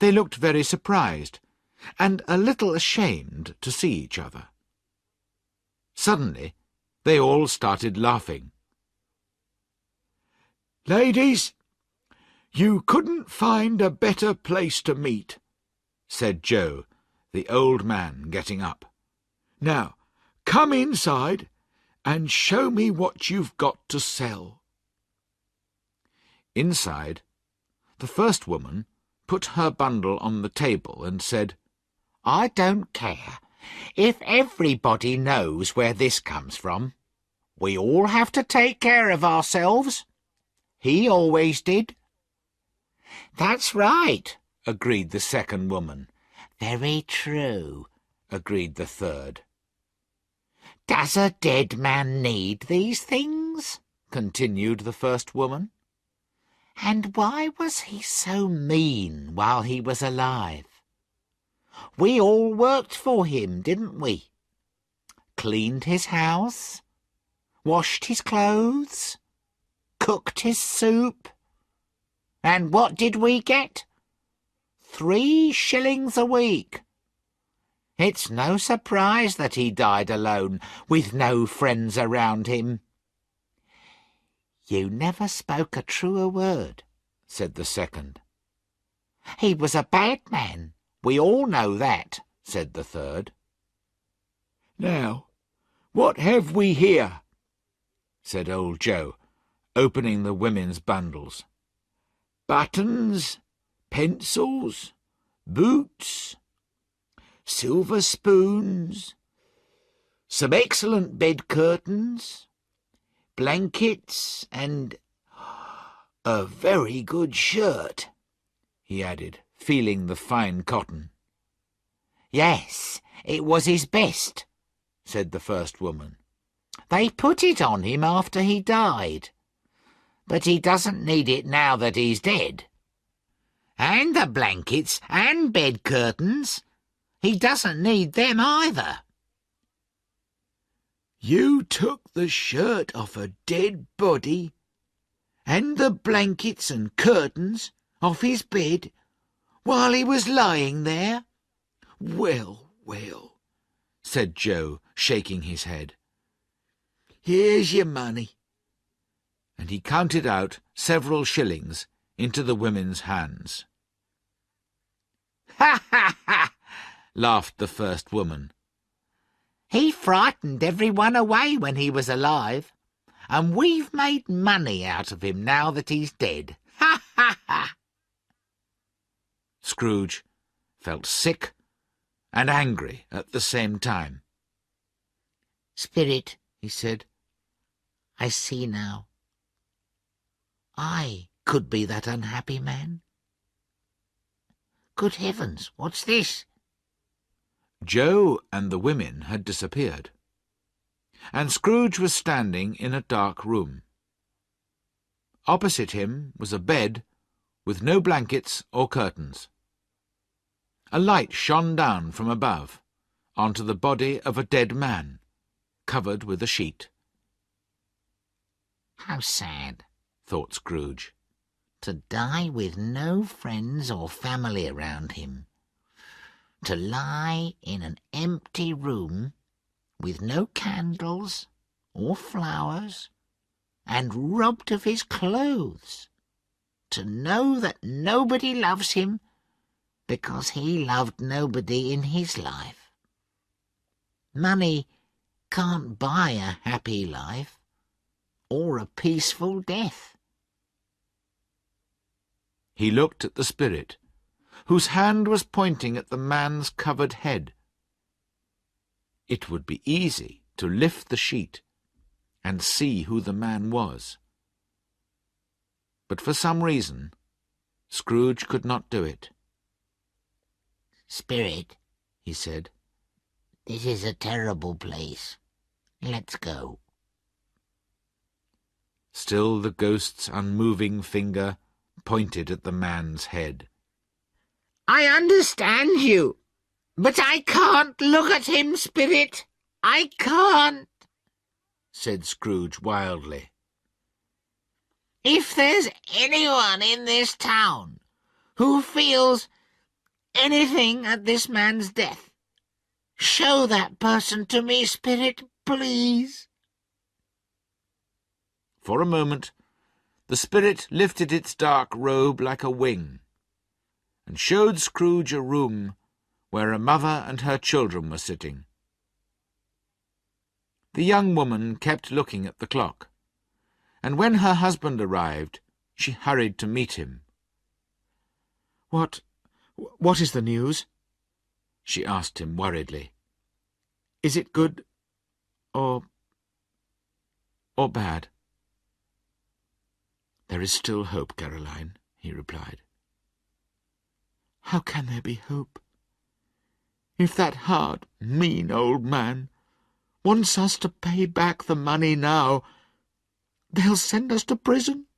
They looked very surprised, and a little ashamed to see each other. Suddenly, they all started laughing. "Ladies, you couldn't find a better place to meet," said Joe, the old man, getting up. "Now, come inside and show me what you've got to sell." Inside, the first woman put her bundle on the table and said, I don't care if everybody knows where this comes from. We all have to take care of ourselves. He always did. That's right, agreed the second woman. Very true, agreed the third. Does a dead man need these things? Continued the first woman. And why was he so mean while he was alive? We all worked for him, didn't we? Cleaned his house, washed his clothes, cooked his soup. And what did we get? 3 shillings a week. It's no surprise that he died alone, with no friends around him. You never spoke a truer word, said the second. He was a bad man. We all know that, said the third. Now, what have we here? Said old Joe, opening the women's bundles. Buttons, pencils, boots, silver spoons, some excellent bed curtains, blankets, and a very good shirt, he added, feeling the fine cotton. Yes, it was his best, said the first woman. They put it on him after he died, but he doesn't need it now that he's dead. And the blankets and bed curtains, he doesn't need them either. You took the shirt off a dead body, and the blankets and curtains off his bed while he was lying there? Well, well, said Joe, shaking his head. Here's your money. And he counted out several shillings into the women's hands. Ha, ha, ha, laughed the first woman. He frightened everyone away when he was alive, and we've made money out of him now that he's dead. Ha, ha, ha. Scrooge felt sick and angry at the same time. Spirit, he said, I see now. I could be that unhappy man. Good heavens, what's this? Joe and the women had disappeared, and Scrooge was standing in a dark room. Opposite him was a bed with no blankets or curtains. A light shone down from above onto the body of a dead man, covered with a sheet. How sad, thought Scrooge. to die with no friends or family around him, to lie in an empty room with no candles or flowers, and robbed of his clothes, to know that nobody loves him because he loved nobody in his life. Money can't buy a happy life or a peaceful death. He looked at the spirit, whose hand was pointing at the man's covered head. It would be easy to lift the sheet and see who the man was. But for some reason, Scrooge could not do it. "Spirit," he said, "this is a terrible place. Let's go." Still the ghost's unmoving finger pointed at the man's head. "I understand you, but I can't look at him, Spirit. I can't," said Scrooge wildly. "If there's anyone in this town who feels anything at this man's death, show that person to me, Spirit, please." For a moment, the spirit lifted its dark robe like a wing, and showed Scrooge a room where a mother and her children were sitting. The young woman kept looking at the clock, and when her husband arrived, she hurried to meet him. What is the news?" she asked him worriedly. "Is it good or bad?" "There is still hope, Caroline," he replied. "How can there be hope? If that hard, mean old man wants us to pay back the money now, they'll send us to prison.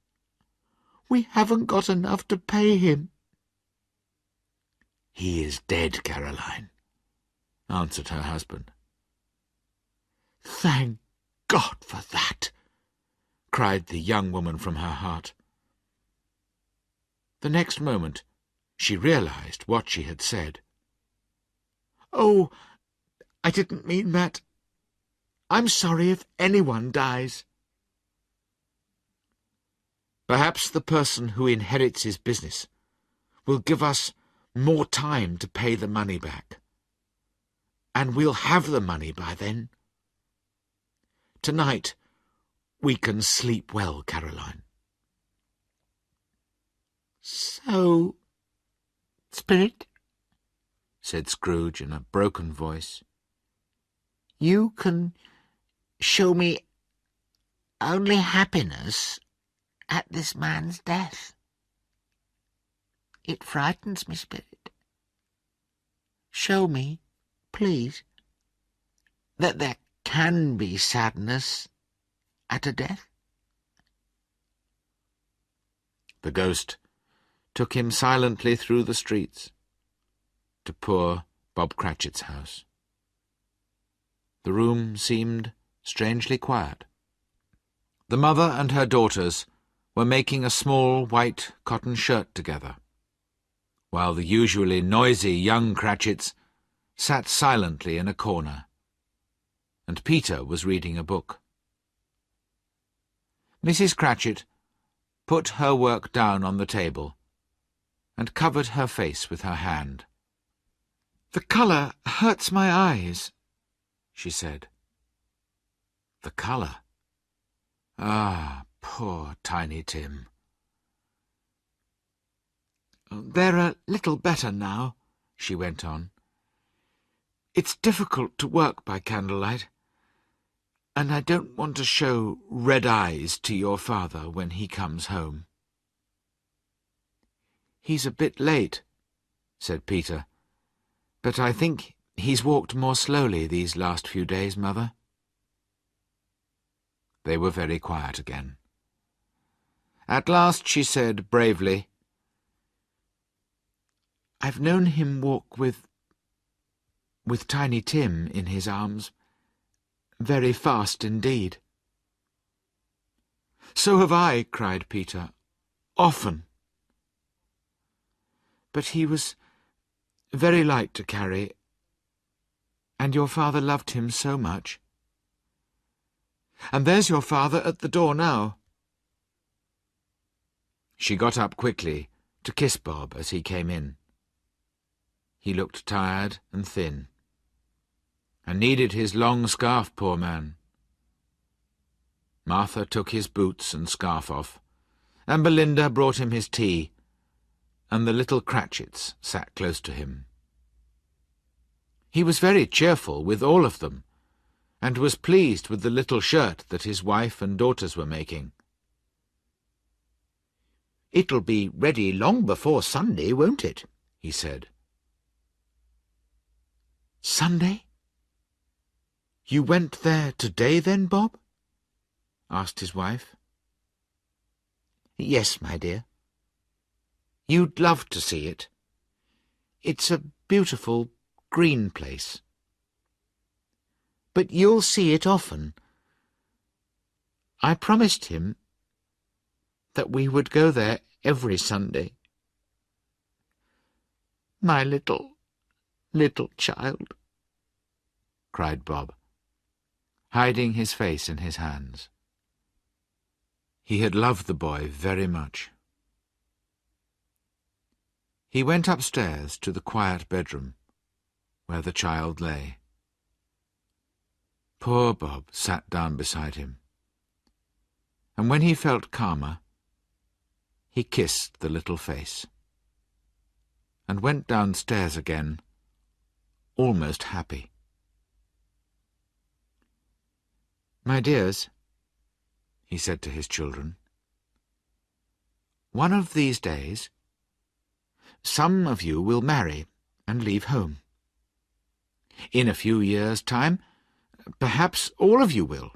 We haven't got enough to pay him." "He is dead, Caroline," answered her husband. "Thank God for that!" cried the young woman from her heart. The next moment she realized what she had said. "Oh, I didn't mean that. I'm sorry if anyone dies." "Perhaps the person who inherits his business will give us more time to pay the money back. And we'll have the money by then. Tonight we can sleep well, Caroline." "So, Spirit," said Scrooge in a broken voice, "you can show me only happiness at this man's death. It frightens me, Spirit. Show me, please, that there can be sadness at a death." The ghost took him silently through the streets to poor Bob Cratchit's house. The room seemed strangely quiet. The mother and her daughters were making a small white cotton shirt together, while the usually noisy young Cratchits sat silently in a corner, and Peter was reading a book. Mrs. Cratchit put her work down on the table and covered her face with her hand. "The colour hurts my eyes," she said. The colour? Ah, poor Tiny Tim. "They're a little better now," she went on. "It's difficult to work by candlelight, and I don't want to show red eyes to your father when he comes home." "He's a bit late," said Peter, "but I think he's walked more slowly these last few days, Mother." They were very quiet again. At last she said bravely, "I've known him walk with Tiny Tim in his arms, very fast indeed." "So have I," cried Peter. "Often." But he was very light to carry, and your father loved him so much. And there's your father at the door now." She got up quickly to kiss Bob as he came in. He looked tired and thin, and needed his long scarf, poor man. Martha took his boots and scarf off, and Belinda brought him his tea, and the little Cratchits sat close to him. He was very cheerful with all of them, and was pleased with the little shirt that his wife and daughters were making. "It'll be ready long before Sunday, won't it?" he said. "Sunday? You went there today, then, Bob?" asked his wife. "Yes, my dear." "You'd love to see it. It's a beautiful green place." "But you'll see it often." I promised him that we would go there every Sunday. "My little child," cried Bob, hiding his face in his hands. He had loved the boy very much. He went upstairs to the quiet bedroom, where the child lay. Poor Bob sat down beside him, and when he felt calmer, he kissed the little face, and went downstairs again, almost happy. "My dears," he said to his children, "one of these days, some of you will marry and leave home. In a few years' time, perhaps all of you will.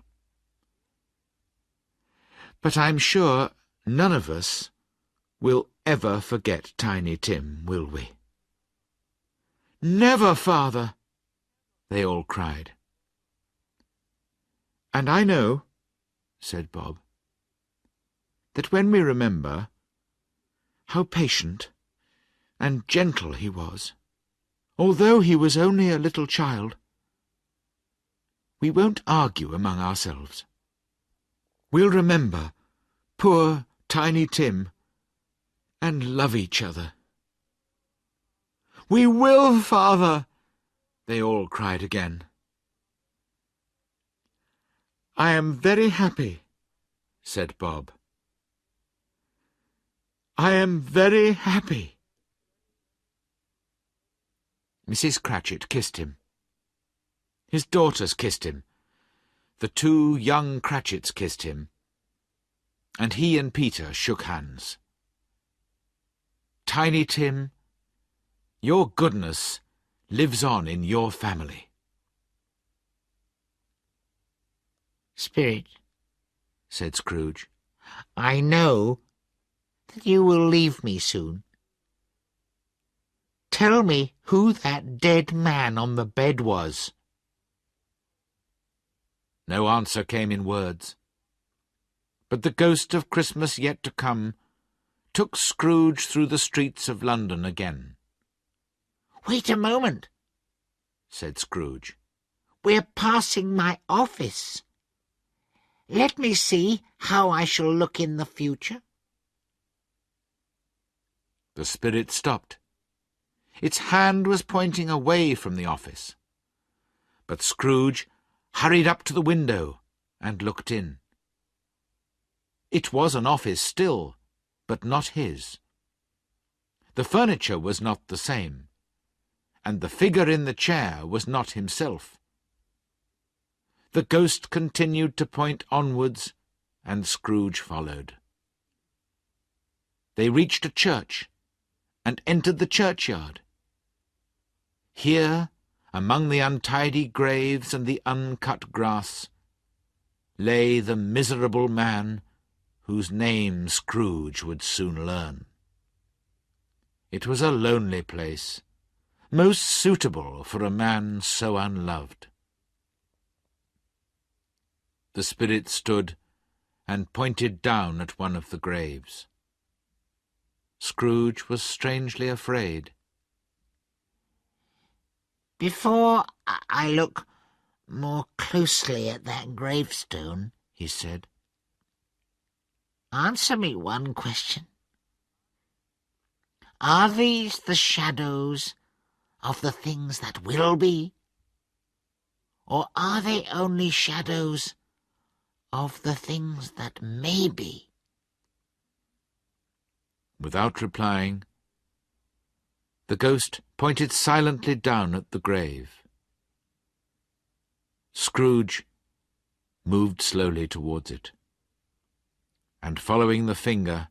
But I'm sure none of us will ever forget Tiny Tim, will we?" "Never, Father!" they all cried. "And I know," said Bob, "that when we remember how patient and gentle he was, although he was only a little child, we won't argue among ourselves. We'll remember poor Tiny Tim and love each other." "We will, Father!" they all cried again. "I am very happy," said Bob. "I am very happy." Mrs. Cratchit kissed him. His daughters kissed him. The two young Cratchits kissed him, and he and Peter shook hands. "Tiny Tim, your goodness lives on in your family." "Spirit," said Scrooge, "I know that you will leave me soon. Tell me who that dead man on the bed was." No answer came in words, but the ghost of Christmas yet to come took Scrooge through the streets of London again. "Wait a moment," said Scrooge. "We're passing my office. Let me see how I shall look in the future." The spirit stopped. Its hand was pointing away from the office, but Scrooge hurried up to the window and looked in. It was an office still, but not his. The furniture was not the same, and the figure in the chair was not himself. The ghost continued to point onwards, and Scrooge followed. They reached a church, and entered the churchyard. Here, among the untidy graves and the uncut grass, lay the miserable man whose name Scrooge would soon learn. It was a lonely place, most suitable for a man so unloved. The spirit stood and pointed down at one of the graves. Scrooge was strangely afraid. "Before I look more closely at that gravestone," he said, "answer me one question. Are these the shadows of the things that will be? Or are they only shadows of the things that may be?" Without replying, the ghost pointed silently down at the grave. Scrooge moved slowly towards it, and following the finger,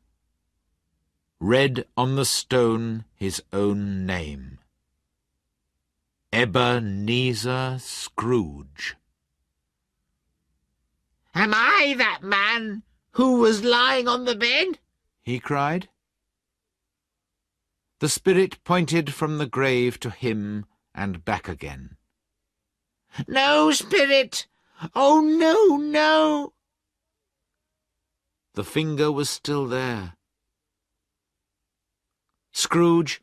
read on the stone his own name: Ebenezer Scrooge. "Am I that man who was lying on the bed?" he cried. The spirit pointed from the grave to him and back again. "No, spirit! Oh, no, no!" The finger was still there. Scrooge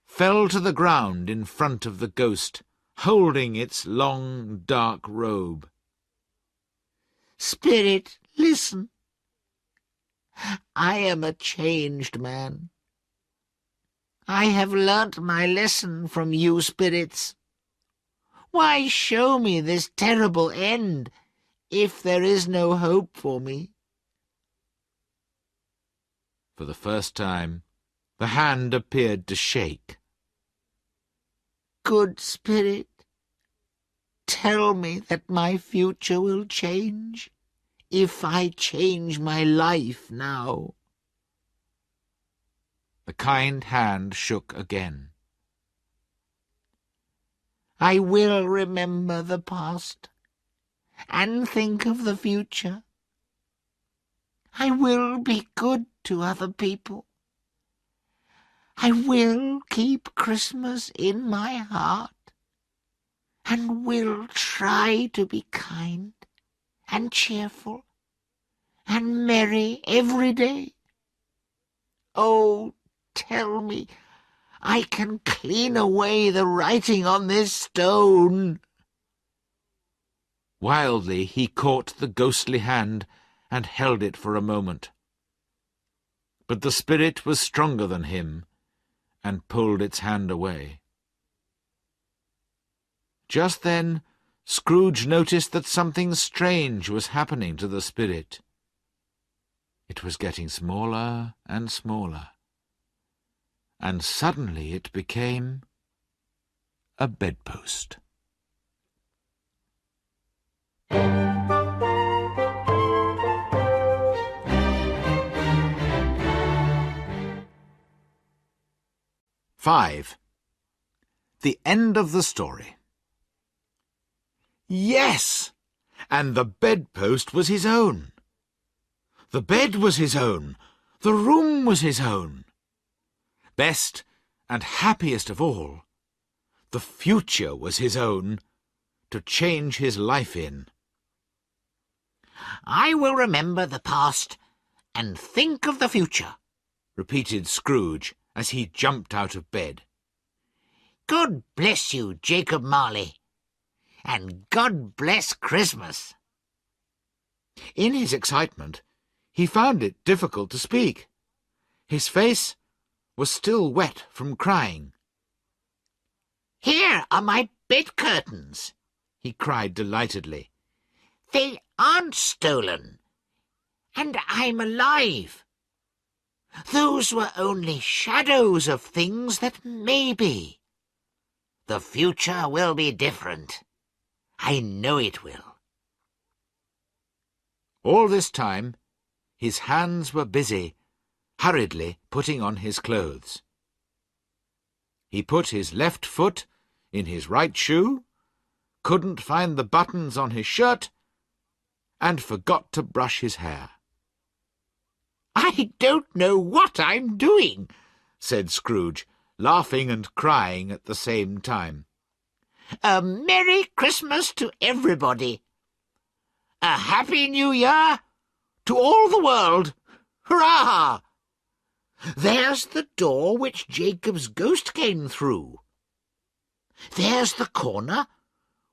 fell to the ground in front of the ghost, holding its long, dark robe. "Spirit, listen. I am a changed man. I have learnt my lesson from you spirits. Why show me this terrible end if there is no hope for me?" For the first time, the hand appeared to shake. "Good spirit, tell me that my future will change if I change my life now." The kind hand shook again. "I will remember the past and think of the future. I will be good to other people. I will keep Christmas in my heart and will try to be kind and cheerful and merry every day. Oh, tell me I can clean away the writing on this stone." Wildly he caught the ghostly hand and held it for a moment. But the spirit was stronger than him and pulled its hand away. Just then Scrooge noticed that something strange was happening to the spirit. It was getting smaller and smaller, and suddenly it became a bedpost. "5. The end of the story." Yes! And the bedpost was his own. The bed was his own. The room was his own. Best and happiest of all, the future was his own, to change his life in. "I will remember the past and think of the future," repeated Scrooge as he jumped out of bed. "God bless you, Jacob Marley, and God bless Christmas." In his excitement, he found it difficult to speak. His face was still wet from crying. "Here are my bed curtains," he cried delightedly. "They aren't stolen, and I'm alive. Those were only shadows of things that may be. The future will be different. I know it will." All this time, his hands were busy, hurriedly putting on his clothes. He put his left foot in his right shoe, couldn't find the buttons on his shirt, and forgot to brush his hair. "I don't know what I'm doing," said Scrooge, laughing and crying at the same time. "A Merry Christmas to everybody. A Happy New Year to all the world. Hurrah! There's the door which Jacob's ghost came through. There's the corner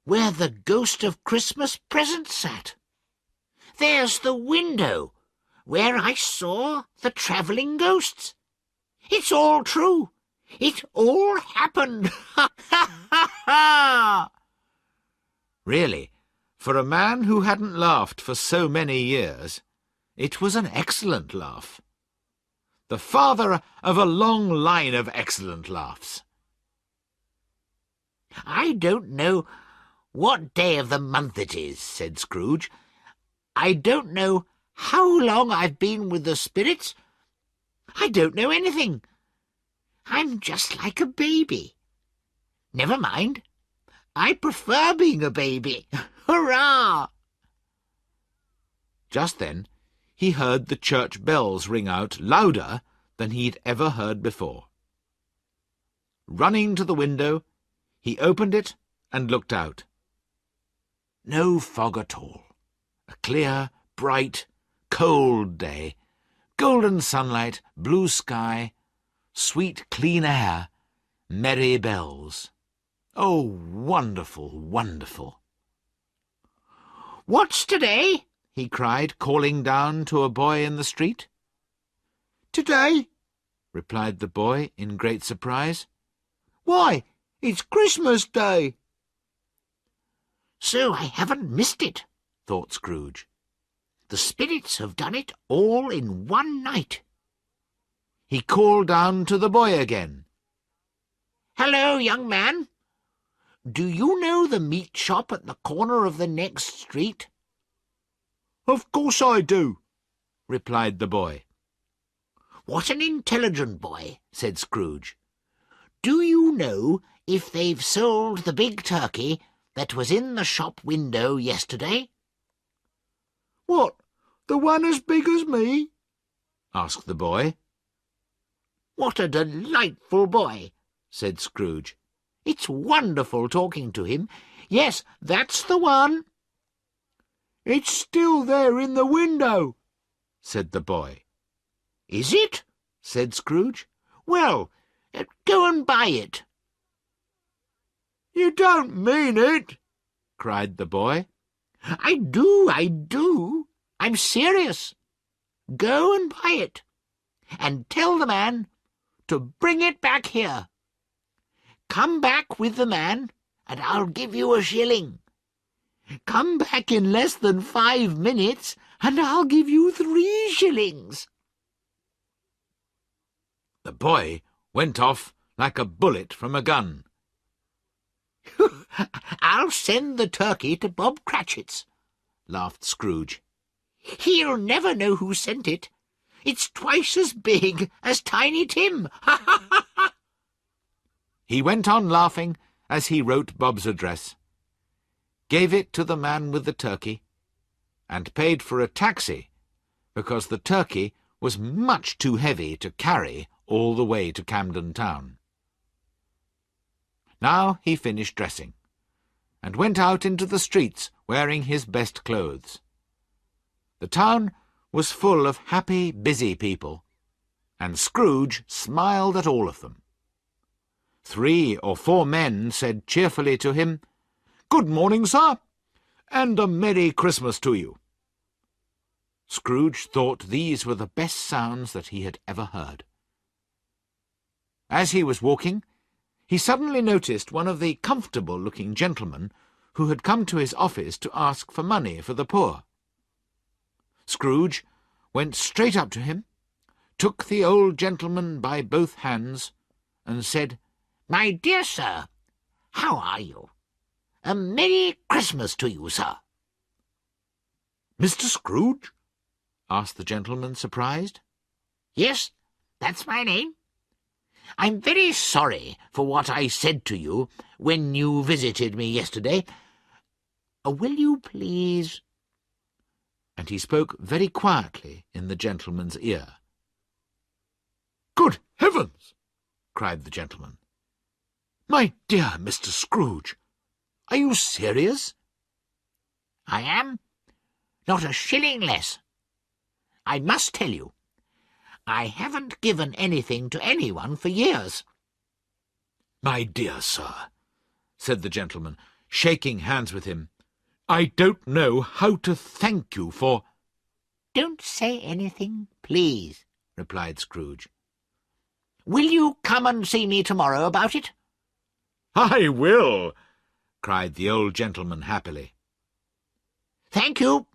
where the ghost of Christmas present sat. There's the window where I saw the travelling ghosts. It's all true. It all happened. Ha, ha, ha, ha! Really, for a man who hadn't laughed for so many years, it was an excellent laugh. The father of a long line of excellent laughs. I don't know what day of the month it is, said Scrooge. I don't know how long I've been with the spirits. I don't know anything. I'm just like a baby. Never mind. I prefer being a baby. Hurrah! Just then he heard the church bells ring out louder than he'd ever heard before. Running to the window, he opened it and looked out. No fog at all. A clear, bright, cold day. Golden sunlight, blue sky, sweet clean air, merry bells. Oh, wonderful, wonderful. What's today? He cried, calling down to a boy in the street. Today? Replied the boy in great surprise. Why, it's Christmas Day. So I haven't missed it, thought Scrooge. The spirits have done it all in one night. He called down to the boy again. Hello, young man. Do you know the meat shop at the corner of the next street? Of course I do, replied the boy. What an intelligent boy, said Scrooge. Do you know if they've sold the big turkey that was in the shop window yesterday? What, the one as big as me? Asked the boy. What a delightful boy, said Scrooge. It's wonderful talking to him. Yes, that's the one. It's still there in the window, said the boy. Is it? Said Scrooge. Well, go and buy it. You don't mean it, cried the boy. I do, I do. I'm serious. Go and buy it, and tell the man to bring it back here. Come back with the man, and I'll give you a shilling. Come back in less than 5 minutes, and I'll give you 3 shillings. The boy went off like a bullet from a gun. I'll send the turkey to Bob Cratchit's, laughed Scrooge. He'll never know who sent it. It's twice as big as Tiny Tim. Ha, ha, ha, ha. He went on laughing as he wrote Bob's address, gave it to the man with the turkey, and paid for a taxi because the turkey was much too heavy to carry all the way to Camden Town. Now he finished dressing, and went out into the streets wearing his best clothes. The town was full of happy, busy people, and Scrooge smiled at all of them. 3 or 4 men said cheerfully to him, "Good morning, sir, and a Merry Christmas to you." Scrooge thought these were the best sounds that he had ever heard. As he was walking, he suddenly noticed one of the comfortable-looking gentlemen who had come to his office to ask for money for the poor. Scrooge went straight up to him, took the old gentleman by both hands, and said, My dear sir, how are you? A Merry Christmas to you, sir. "Mr. Scrooge?" asked the gentleman, surprised. Yes, that's my name. I'm very sorry for what I said to you when you visited me yesterday. Will you please—" And he spoke very quietly in the gentleman's ear. Good heavens! cried the gentleman. "My dear Mr. Scrooge, are you serious?" I am. Not a shilling less. I must tell you, I haven't given anything to anyone for years. "My dear sir," said the gentleman, shaking hands with him, "I don't know how to thank you for—" "Don't say anything, please," replied Scrooge. "Will you come and see me tomorrow about it?" "I will," cried the old gentleman happily. "Thank you,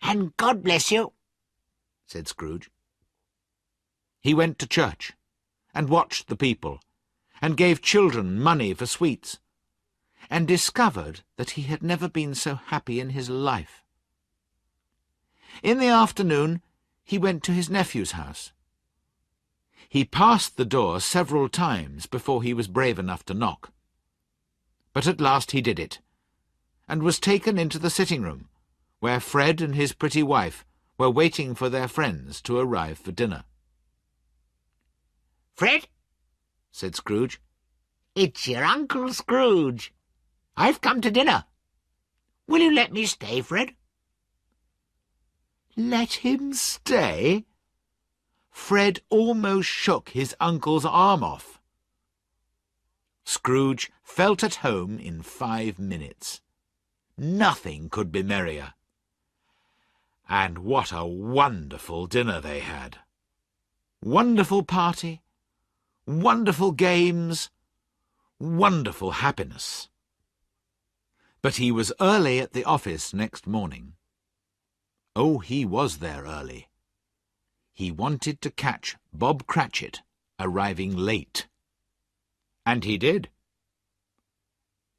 and God bless you," said Scrooge. He went to church, and watched the people, and gave children money for sweets, and discovered that he had never been so happy in his life. In the afternoon he went to his nephew's house. He passed the door several times before he was brave enough to knock. But at last he did it, and was taken into the sitting-room, where Fred and his pretty wife were waiting for their friends to arrive for dinner. "Fred," said Scrooge, "it's your Uncle Scrooge. I've come to dinner. Will you let me stay, Fred?" Let him stay? Fred almost shook his uncle's arm off. Scrooge felt at home in 5 minutes. Nothing could be merrier. And what a wonderful dinner they had! Wonderful party, wonderful games, wonderful happiness. But he was early at the office next morning. Oh, he was there early. He wanted to catch Bob Cratchit arriving late. And he did.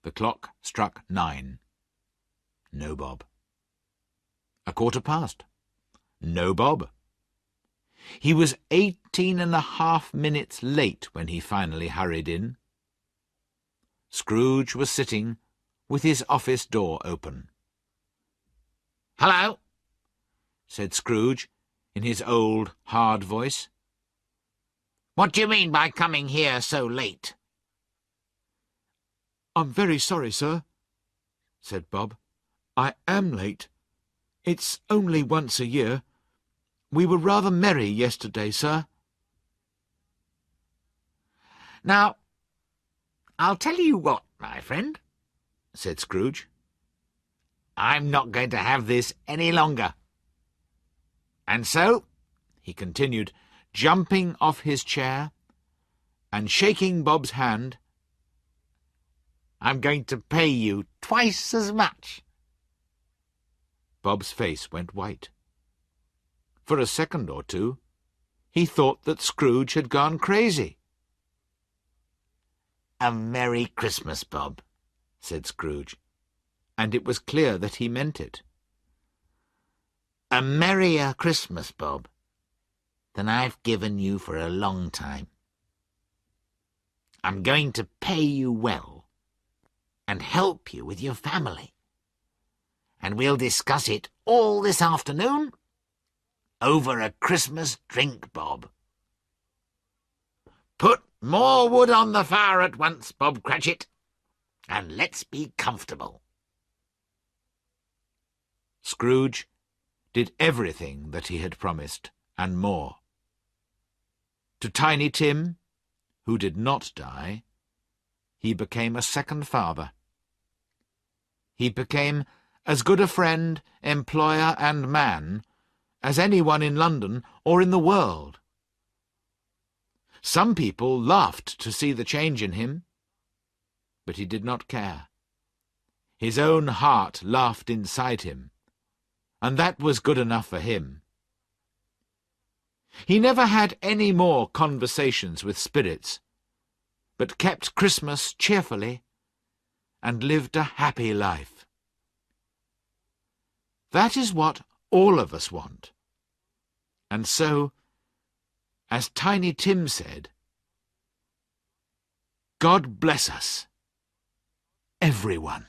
The clock struck 9. No Bob. 1/4 past. No Bob. He was 18½ minutes late when he finally hurried in. Scrooge was sitting with his office door open. "Hello," said Scrooge in his old, hard voice. "What do you mean by coming here so late?" "I'm very sorry, sir," said Bob. "I am late. It's only once a year. We were rather merry yesterday, sir." "Now, I'll tell you what, my friend," said Scrooge. "I'm not going to have this any longer. And so," he continued, jumping off his chair and shaking Bob's hand, "I'm going to pay you twice as much." Bob's face went white. For a second or two, he thought that Scrooge had gone crazy. "A Merry Christmas, Bob," said Scrooge, and it was clear that he meant it. "A merrier Christmas, Bob, than I've given you for a long time. I'm going to pay you well and help you with your family. And we'll discuss it all this afternoon over a Christmas drink, Bob. Put more wood on the fire at once, Bob Cratchit, and let's be comfortable." Scrooge did everything that he had promised, and more. To Tiny Tim, who did not die, he became a second father. He became as good a friend, employer, and man as anyone in London or in the world. Some people laughed to see the change in him, but he did not care. His own heart laughed inside him, and that was good enough for him. He never had any more conversations with spirits, but kept Christmas cheerfully and lived a happy life. That is what all of us want. And so, as Tiny Tim said, God bless us, everyone.